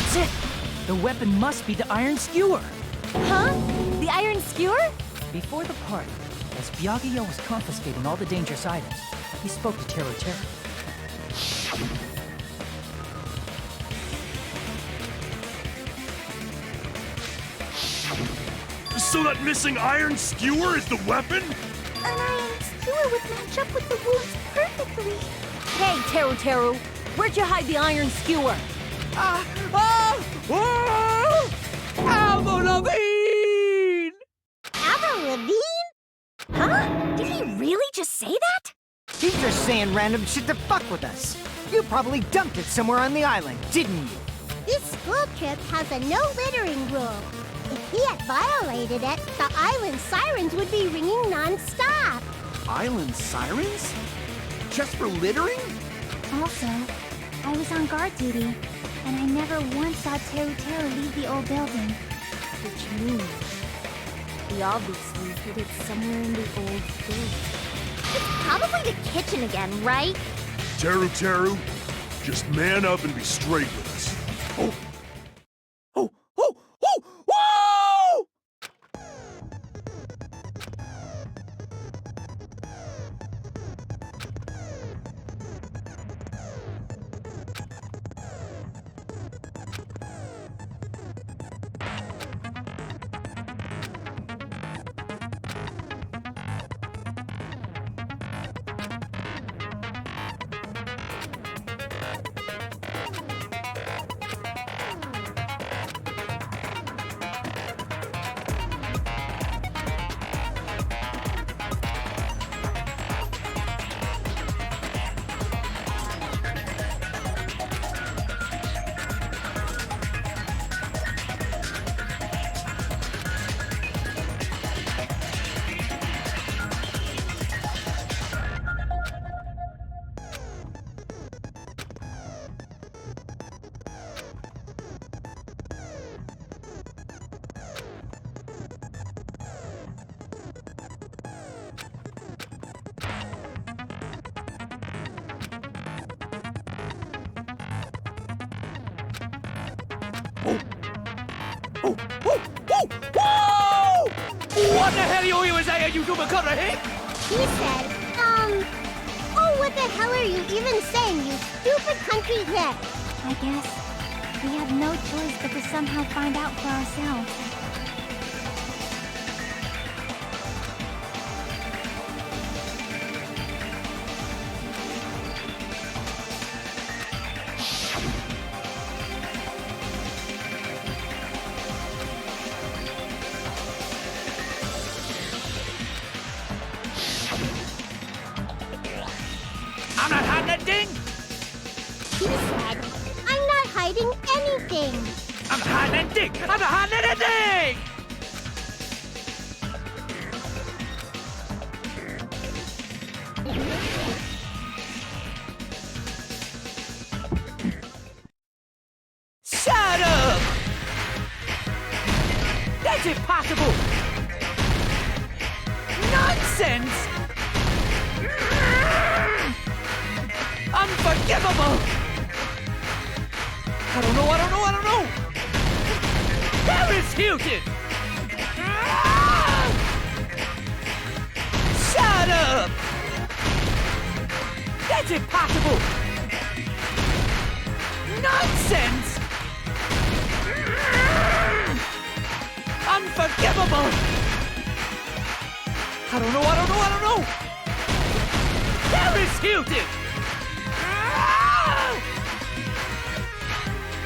That's it! The weapon must be the iron skewer! Huh? The iron skewer? Before the party, as Byakuya was confiscating all the dangerous items, he spoke to Teru Teru. So that missing iron skewer is the weapon? An iron skewer would match up with the wounds perfectly. Hey, Teru Teru, where'd you hide the iron skewer? Avril Lavigne! Avril Lavigne? Huh? Did he really just say that? He's just saying random shit to fuck with us. You probably dumped it somewhere on the island, didn't you? This school trip has a no littering rule. If he had violated it, the island sirens would be ringing non-stop. Island sirens? Just for littering? Also, I was on guard duty, and I never once saw Teru Teru leave the old building. Which means he obviously hid it somewhere in the old building. It's probably the kitchen again, right? Teru Teru, just man up and be straight with us. Oh! Oh! Oh! Oh! Whoa! What the hell you even saying, you Dumacutta hick? He said, oh, what the hell are you even saying, you stupid country hick? I guess we have no choice but to somehow find out for ourselves. I'm not hiding that thing! He said, I'm not hiding anything. I'm not hiding that thing! I'm not hiding anything! Shut up! That's impossible! Nonsense! Unforgivable! I don't know! Paris Hilton! Shut up! That's impossible! Nonsense! Unforgivable! I don't know! Paris Hilton!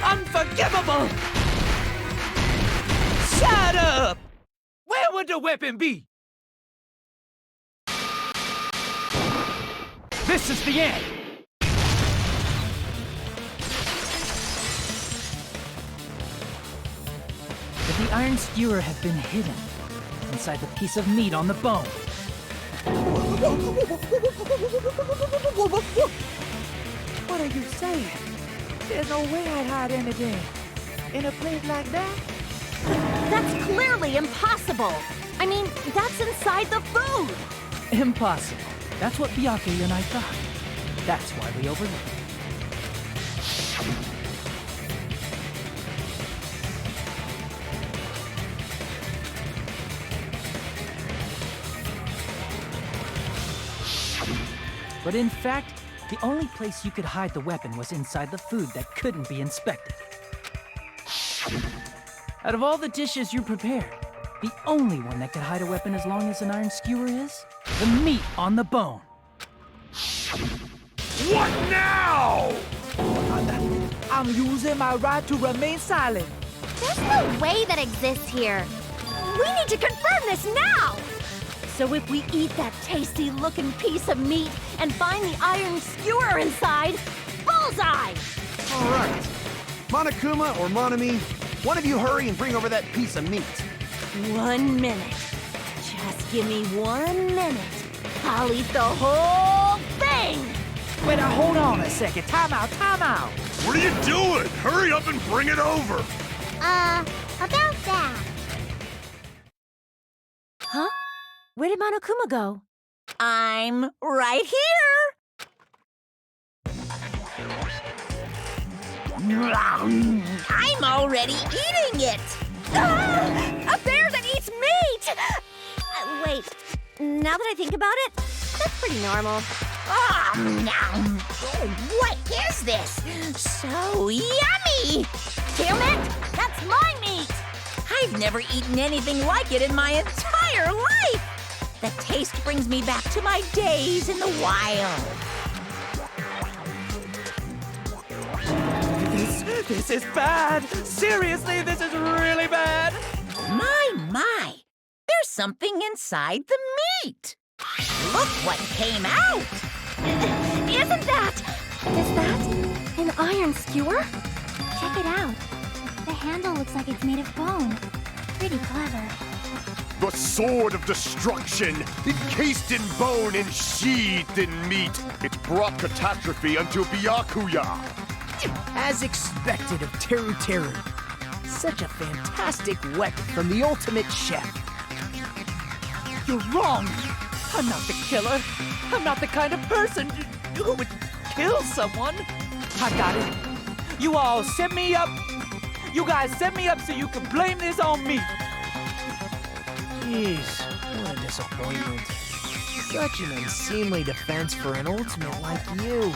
Unforgivable! Shut up! Where would the weapon be? This is the end! Could the iron skewer have been hidden inside the piece of meat on the bone? What are you saying? There's no way I'd hide anything in a place like that. That's clearly impossible. I mean, that's inside the food. Impossible. That's what Byakuya and I thought. That's why we overlooked it. But in fact, the only place you could hide the weapon was inside the food that couldn't be inspected. Out of all the dishes you prepared, the only one that could hide a weapon as long as an iron skewer is the meat on the bone. What now? I'm using my right to remain silent. There's no way that exists here. We need to confirm this now! So if we eat that tasty-looking piece of meat and find the iron skewer inside, bullseye! All right. Monokuma or Monami, one of you hurry and bring over that piece of meat. 1 minute. Just give me 1 minute. I'll eat the whole thing! Wait, now hold on a second. Time out, time out. What are you doing? Hurry up and bring it over. About that. Huh? Where did Monokuma go? I'm right here. I'm already eating it. Ah! A bear that eats meat! Wait, now that I think about it, that's pretty normal. What is this? So yummy! Damn it! That's my meat! I've never eaten anything like it in my entire life! The taste brings me back to my days in the wild. This is bad. Seriously, this is really bad. My. There's something inside the meat. Look what came out. Isn't that? Is that an iron skewer? Check it out. The handle looks like it's made of bone. Pretty clever. The sword of destruction, encased in bone and sheathed in meat. It brought catastrophe unto Byakuya. As expected of Teru Teru. Such a fantastic weapon from the ultimate chef. You're wrong. I'm not the killer. I'm not the kind of person who would kill someone. I got it. You all set me up. You guys set me up so you can blame this on me. Jeez, what a disappointment. Such an unseemly defense for an ultimate like you.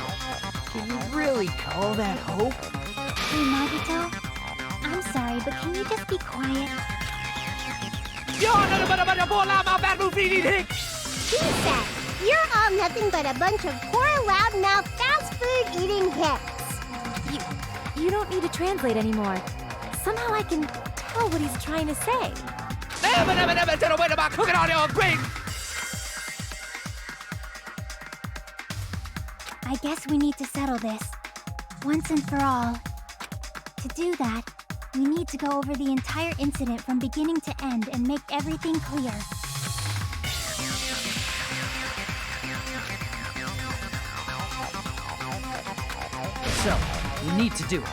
Can you really call that hope? Hey, Nagito. I'm sorry, but can you just be quiet? He said, you're all nothing but a bunch of poor, loudmouth, fast food eating hicks. You don't need to translate anymore. Somehow I can tell what he's trying to say. Never tell a word about cooking on your brain. I guess we need to settle this, once and for all. To do that, we need to go over the entire incident from beginning to end and make everything clear. So, we need to do it.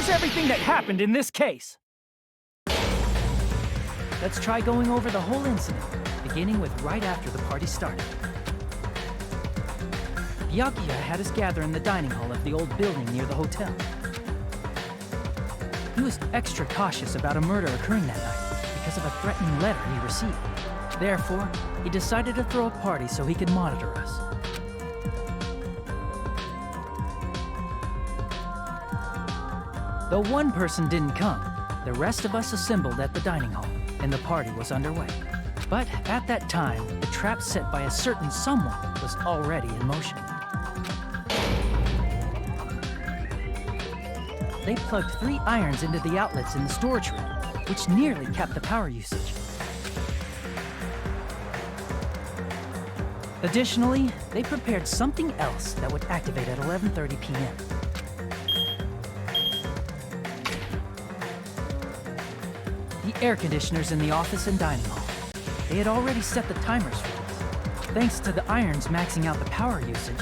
Here's everything that happened in this case. Let's try going over the whole incident, beginning with right after the party started. Byakuya had us gather in the dining hall of the old building near the hotel. He was extra cautious about a murder occurring that night because of a threatening letter he received. Therefore, he decided to throw a party so he could monitor us. Though one person didn't come, the rest of us assembled at the dining hall, and the party was underway. But at that time, the trap set by a certain someone was already in motion. They plugged 3 irons into the outlets in the storage room, which nearly capped the power usage. Additionally, they prepared something else that would activate at 11:30 p.m. The air conditioners in the office and dining hall. They had already set the timers for this. Thanks to the irons maxing out the power usage,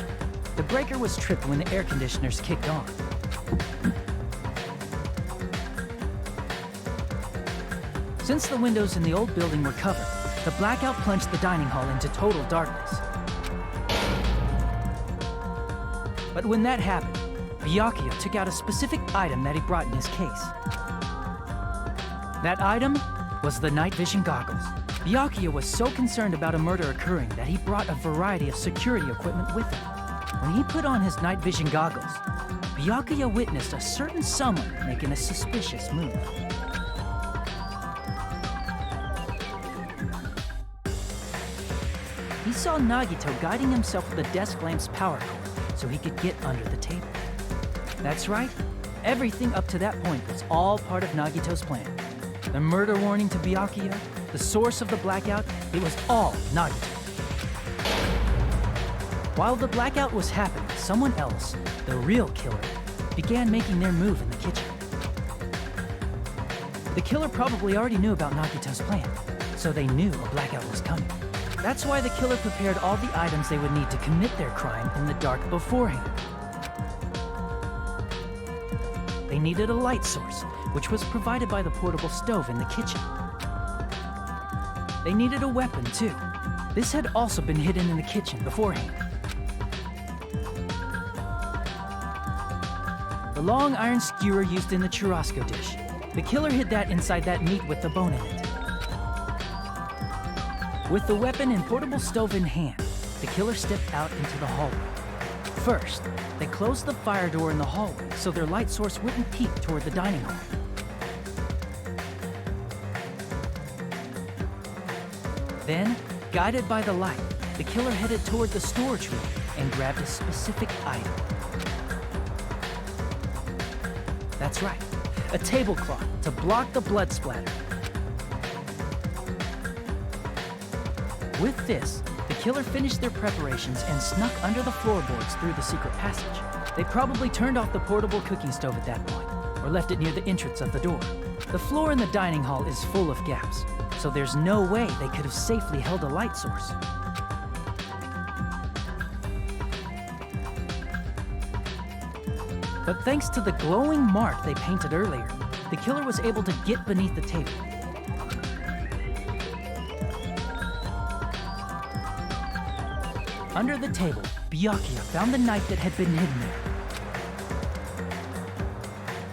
the breaker was tripped when the air conditioners kicked on. Since the windows in the old building were covered, the blackout plunged the dining hall into total darkness. But when that happened, Byakuya took out a specific item that he brought in his case. That item was the night vision goggles. Byakuya was so concerned about a murder occurring that he brought a variety of security equipment with him. When he put on his night vision goggles, Byakuya witnessed a certain someone making a suspicious move. He saw Nagito guiding himself with a desk lamp's power cord so he could get under the table. That's right, everything up to that point was all part of Nagito's plan. The murder warning to Byakuya, the source of the blackout, it was all Nagito. While the blackout was happening, someone else, the real killer, began making their move in the kitchen. The killer probably already knew about Nagito's plan, so they knew a blackout was coming. That's why the killer prepared all the items they would need to commit their crime in the dark beforehand. They needed a light source, which was provided by the portable stove in the kitchen. They needed a weapon, too. This had also been hidden in the kitchen beforehand. The long iron skewer used in the churrasco dish. The killer hid that inside that meat with the bone in it. With the weapon and portable stove in hand, the killer stepped out into the hallway. First, they closed the fire door in the hallway so their light source wouldn't peek toward the dining hall. Then, guided by the light, the killer headed toward the storage room and grabbed a specific item. That's right, a tablecloth to block the blood splatter. With this, the killer finished their preparations and snuck under the floorboards through the secret passage. They probably turned off the portable cooking stove at that point, or left it near the entrance of the door. The floor in the dining hall is full of gaps, so there's no way they could have safely held a light source. But thanks to the glowing mark they painted earlier, the killer was able to get beneath the table. Under the table, Byakuya found the knife that had been hidden there.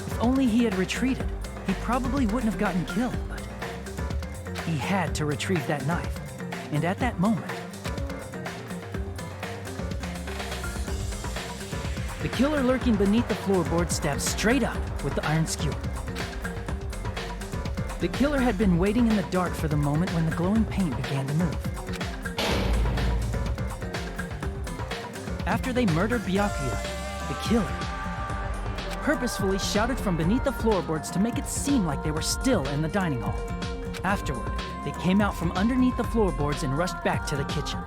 If only he had retreated, he probably wouldn't have gotten killed, but he had to retrieve that knife. And at that moment, the killer lurking beneath the floorboard stabbed straight up with the iron skewer. The killer had been waiting in the dark for the moment when the glowing paint began to move. After they murdered Byakuya, the killer purposefully shouted from beneath the floorboards to make it seem like they were still in the dining hall. Afterward, they came out from underneath the floorboards and rushed back to the kitchen.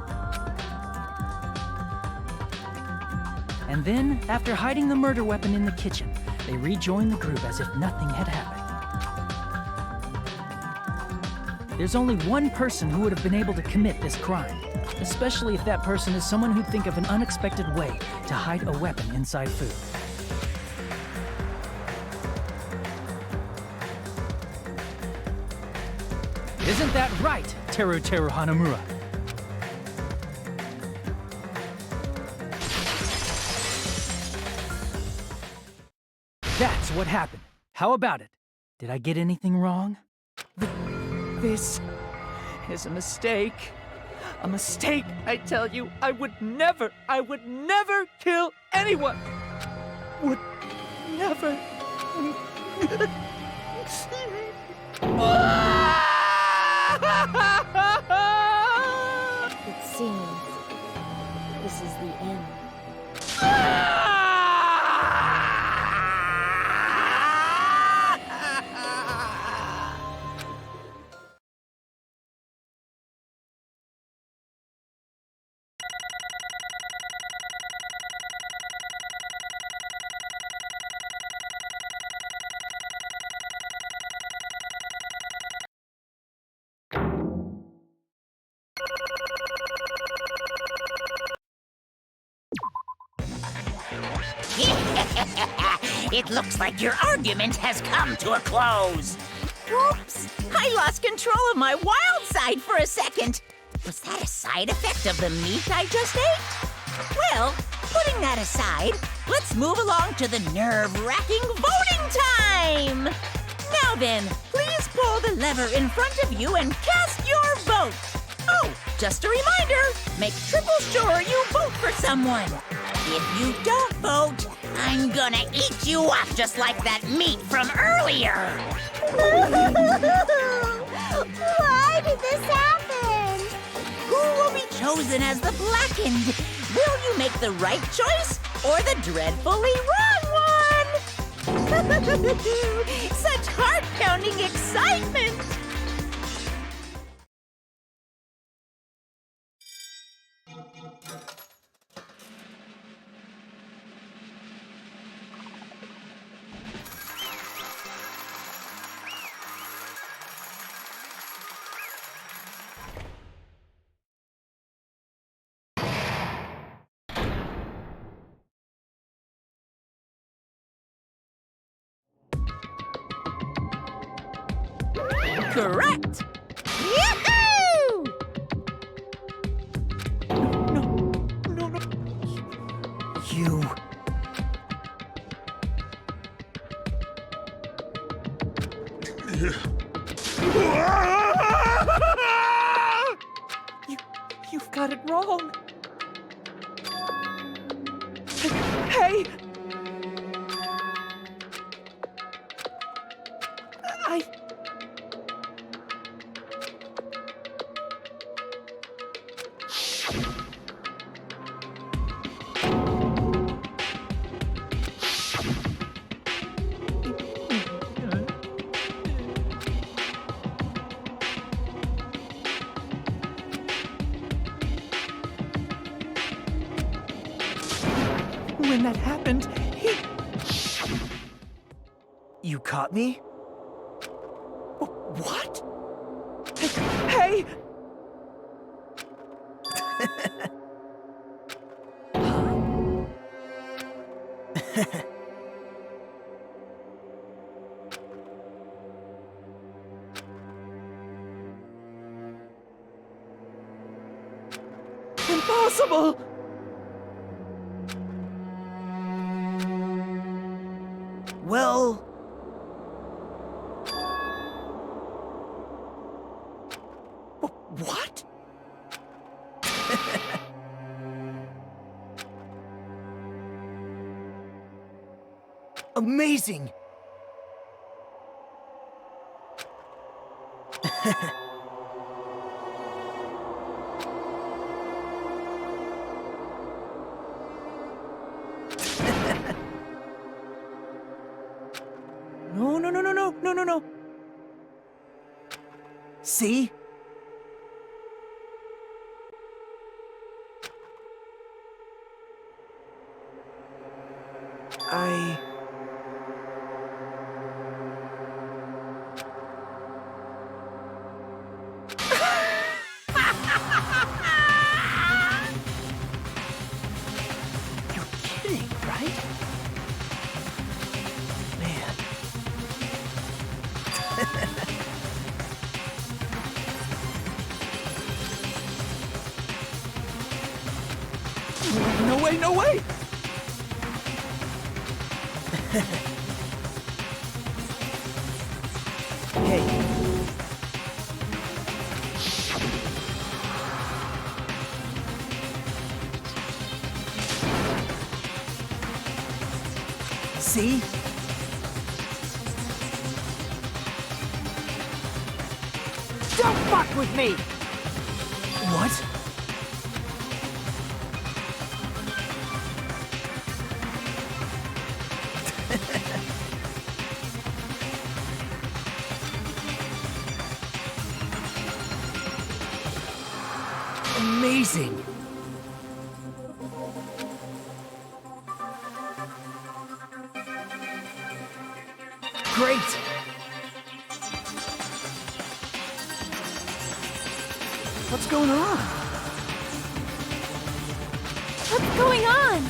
And then, after hiding the murder weapon in the kitchen, they rejoined the group as if nothing had happened. There's only one person who would have been able to commit this crime, especially if that person is someone who'd think of an unexpected way to hide a weapon inside food. Isn't that right, Teru Teru Hanamura? That's what happened. How about it? Did I get anything wrong? This is a mistake. A mistake, I tell you. I would never kill anyone. Would never. It seems this is the end. It looks like your argument has come to a close. Oops! I lost control of my wild side for a second. Was that a side effect of the meat I just ate? Well, putting that aside, let's move along to the nerve-wracking voting time! Now then, please pull the lever in front of you and cast your vote. Oh, just a reminder, make triple sure you vote for someone. If you don't vote, I'm gonna eat you up just like that meat from earlier. Why did this happen? Who will be chosen as the blackened? Will you make the right choice or the dreadfully wrong one? Such heart-pounding excitement! Correct! Yahoo! No. You... You've got it wrong. Hey! When that happened, he... You caught me? What? Hey! Impossible! Well... What? Amazing! No. See? You're kidding, right? Man. No way, no way! Hey. See? Don't fuck with me! What? Amazing! Great! What's going on? What's going on?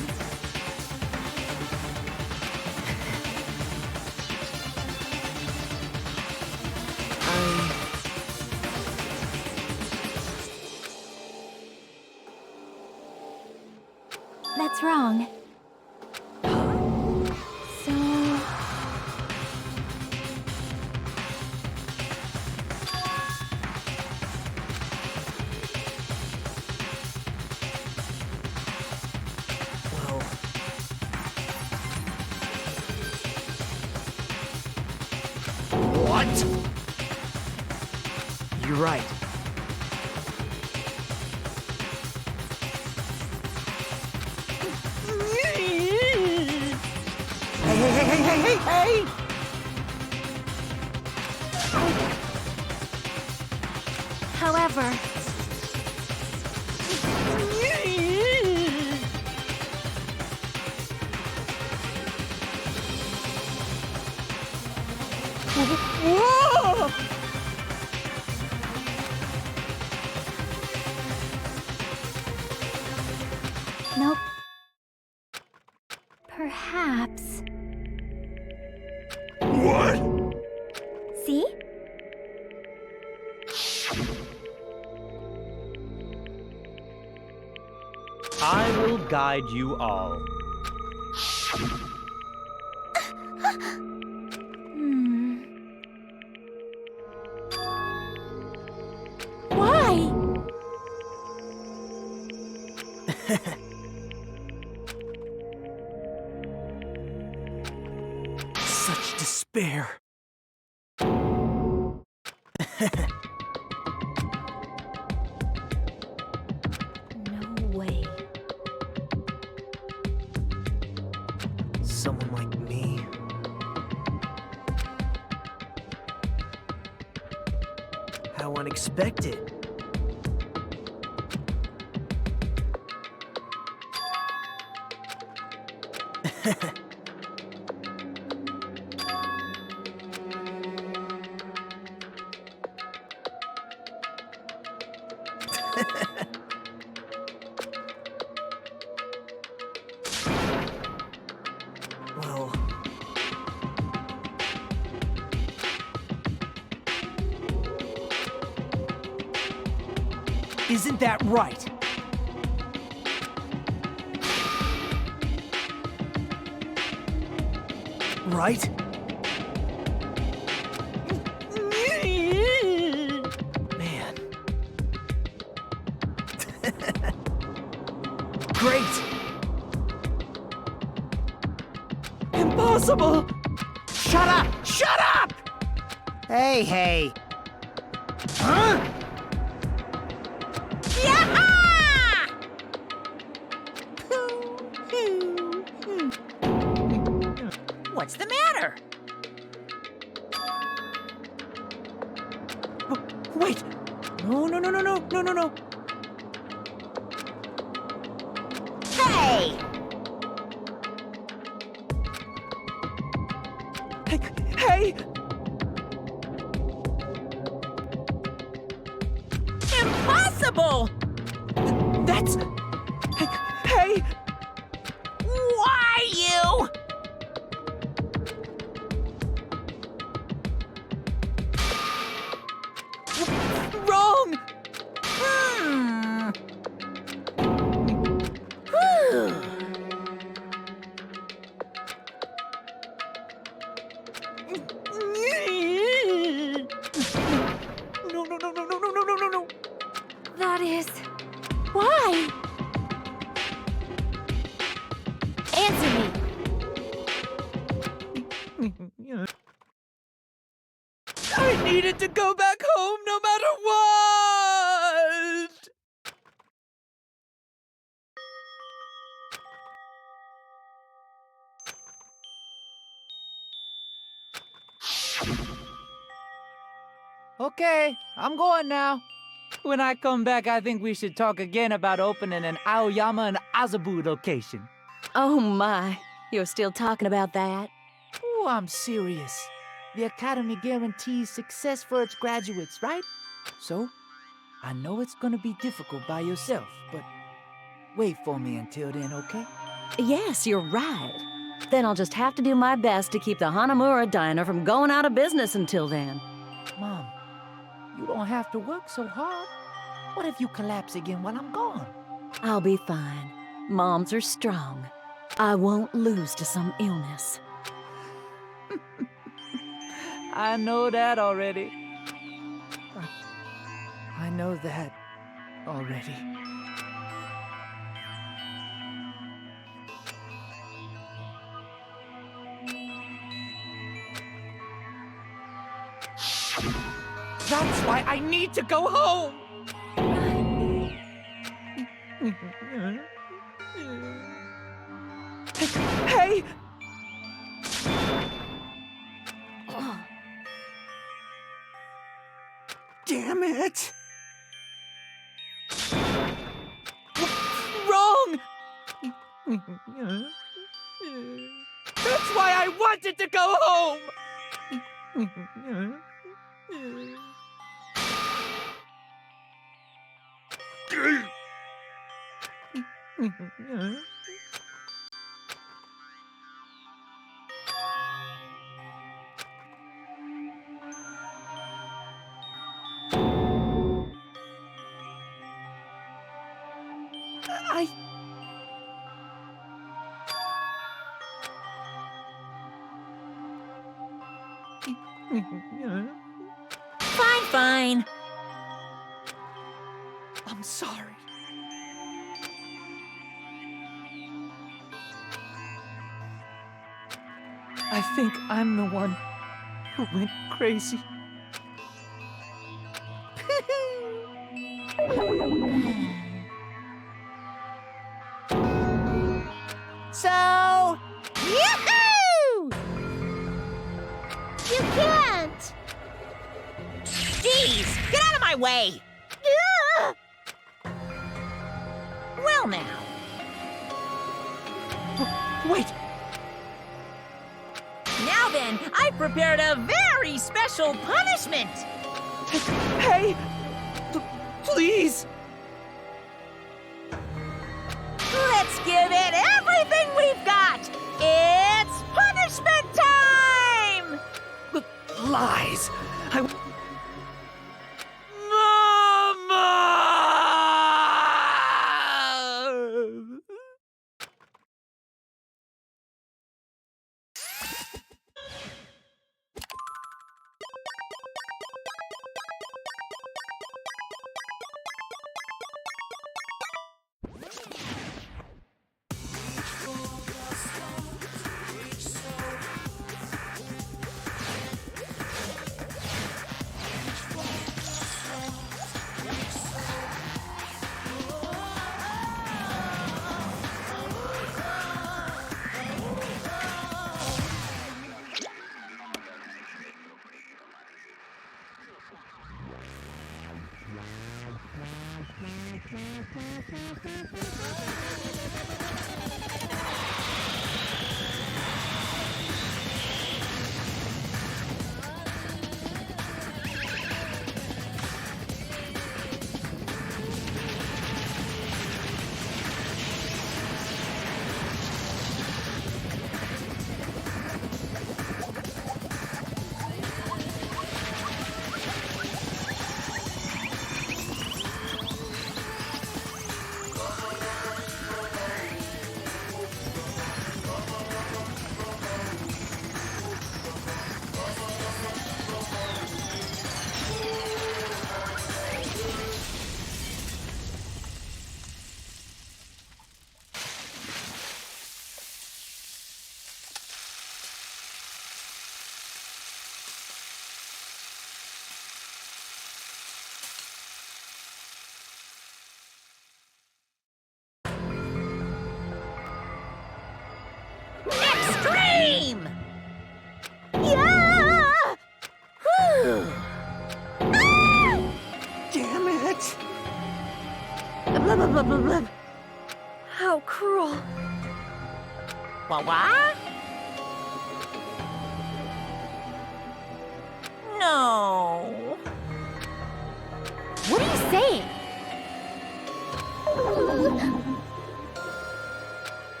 That's wrong. So... Well... What? You're right. Hey! However, Whoa! Nope. Perhaps... What? See? I will guide you all. Hmm... why? Such despair. No way. Someone like me. How unexpected. Well... Isn't that right? Right? Man. Great! Impossible! Shut up! Shut up! Hey! Huh? What's the matter? Wait! No. Hey! Hey! Impossible! That's... Hey! Why you? Wrong! Whew. needed to go back home no matter what! Okay, I'm going now. When I come back, I think we should talk again about opening an Aoyama and Azabu location. Oh my, you're still talking about that? Oh, I'm serious. The Academy guarantees success for its graduates, right? So, I know it's gonna be difficult by yourself, but wait for me until then, okay? Yes, you're right. Then I'll just have to do my best to keep the Hanamura Diner from going out of business until then. Mom, you don't have to work so hard. What if you collapse again while I'm gone? I'll be fine. Moms are strong. I won't lose to some illness. I know that already. I know that already. That's why I need to go home! Hey! Damn it! Wrong! That's why I wanted to go home! Fine, fine. I'm sorry. I think I'm the one who went crazy. So, yoo-hoo! You can't! Jeez, get out of my way! Well now. Wait! Now then, I've prepared a very special punishment! Hey! Please! Let's give it everything we've got! It's punishment time! Lies! Mama! How cruel. What? No. What are you saying?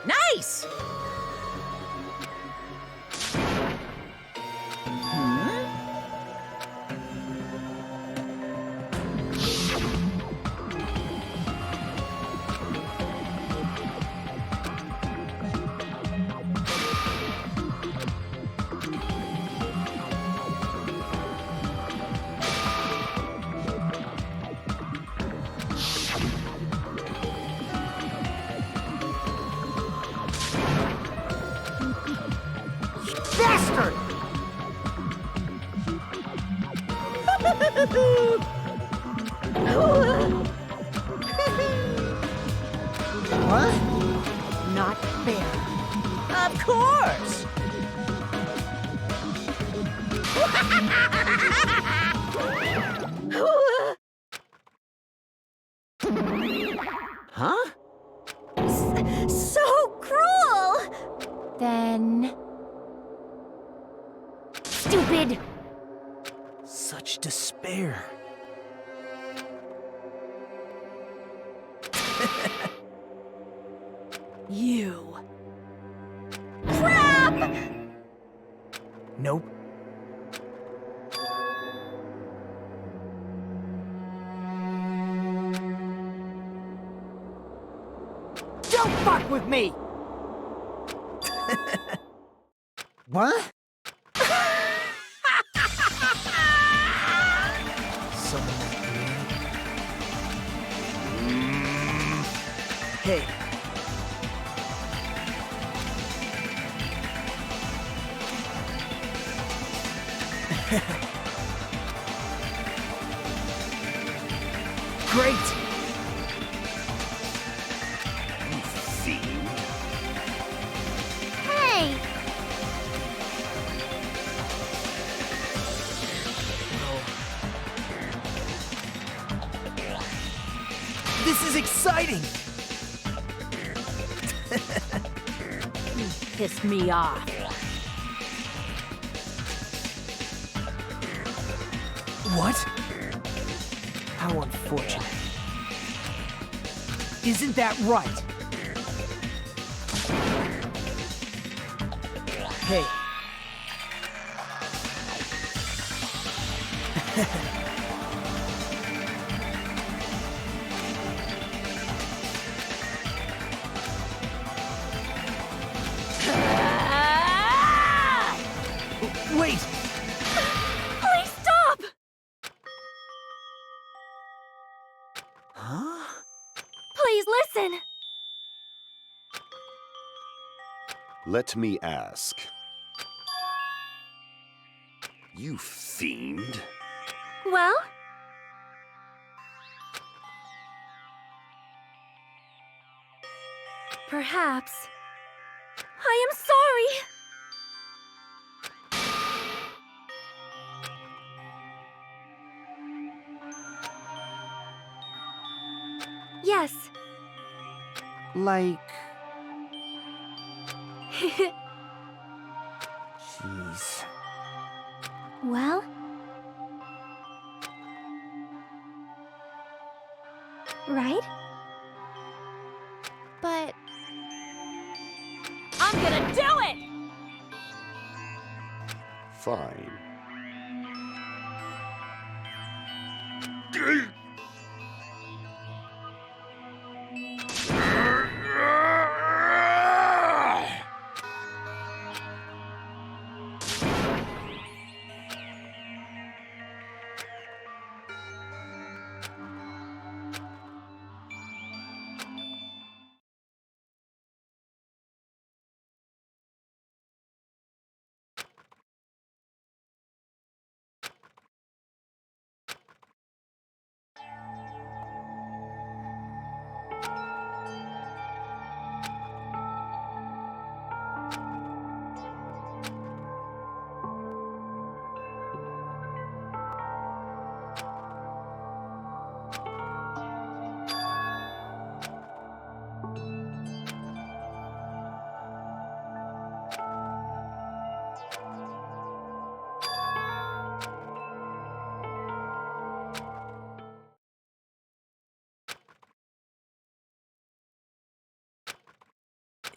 Nice! Bastard! What? Not fair. Of course! Huh? So cruel! Then... Stupid! Such despair. You. Crap! Nope. Don't fuck with me! What? Someone like me. Hey. Great! You fiend. Hey! This is exciting! Pissed me off. What? How unfortunate. Isn't that right? Hey. Wait! Please stop! Huh? Please listen! Let me ask. You fiend. Well? Perhaps. I am sorry! Yes. Like... Jeez. Well? Right? But... I'm gonna do it! Fine.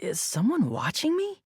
Is someone watching me?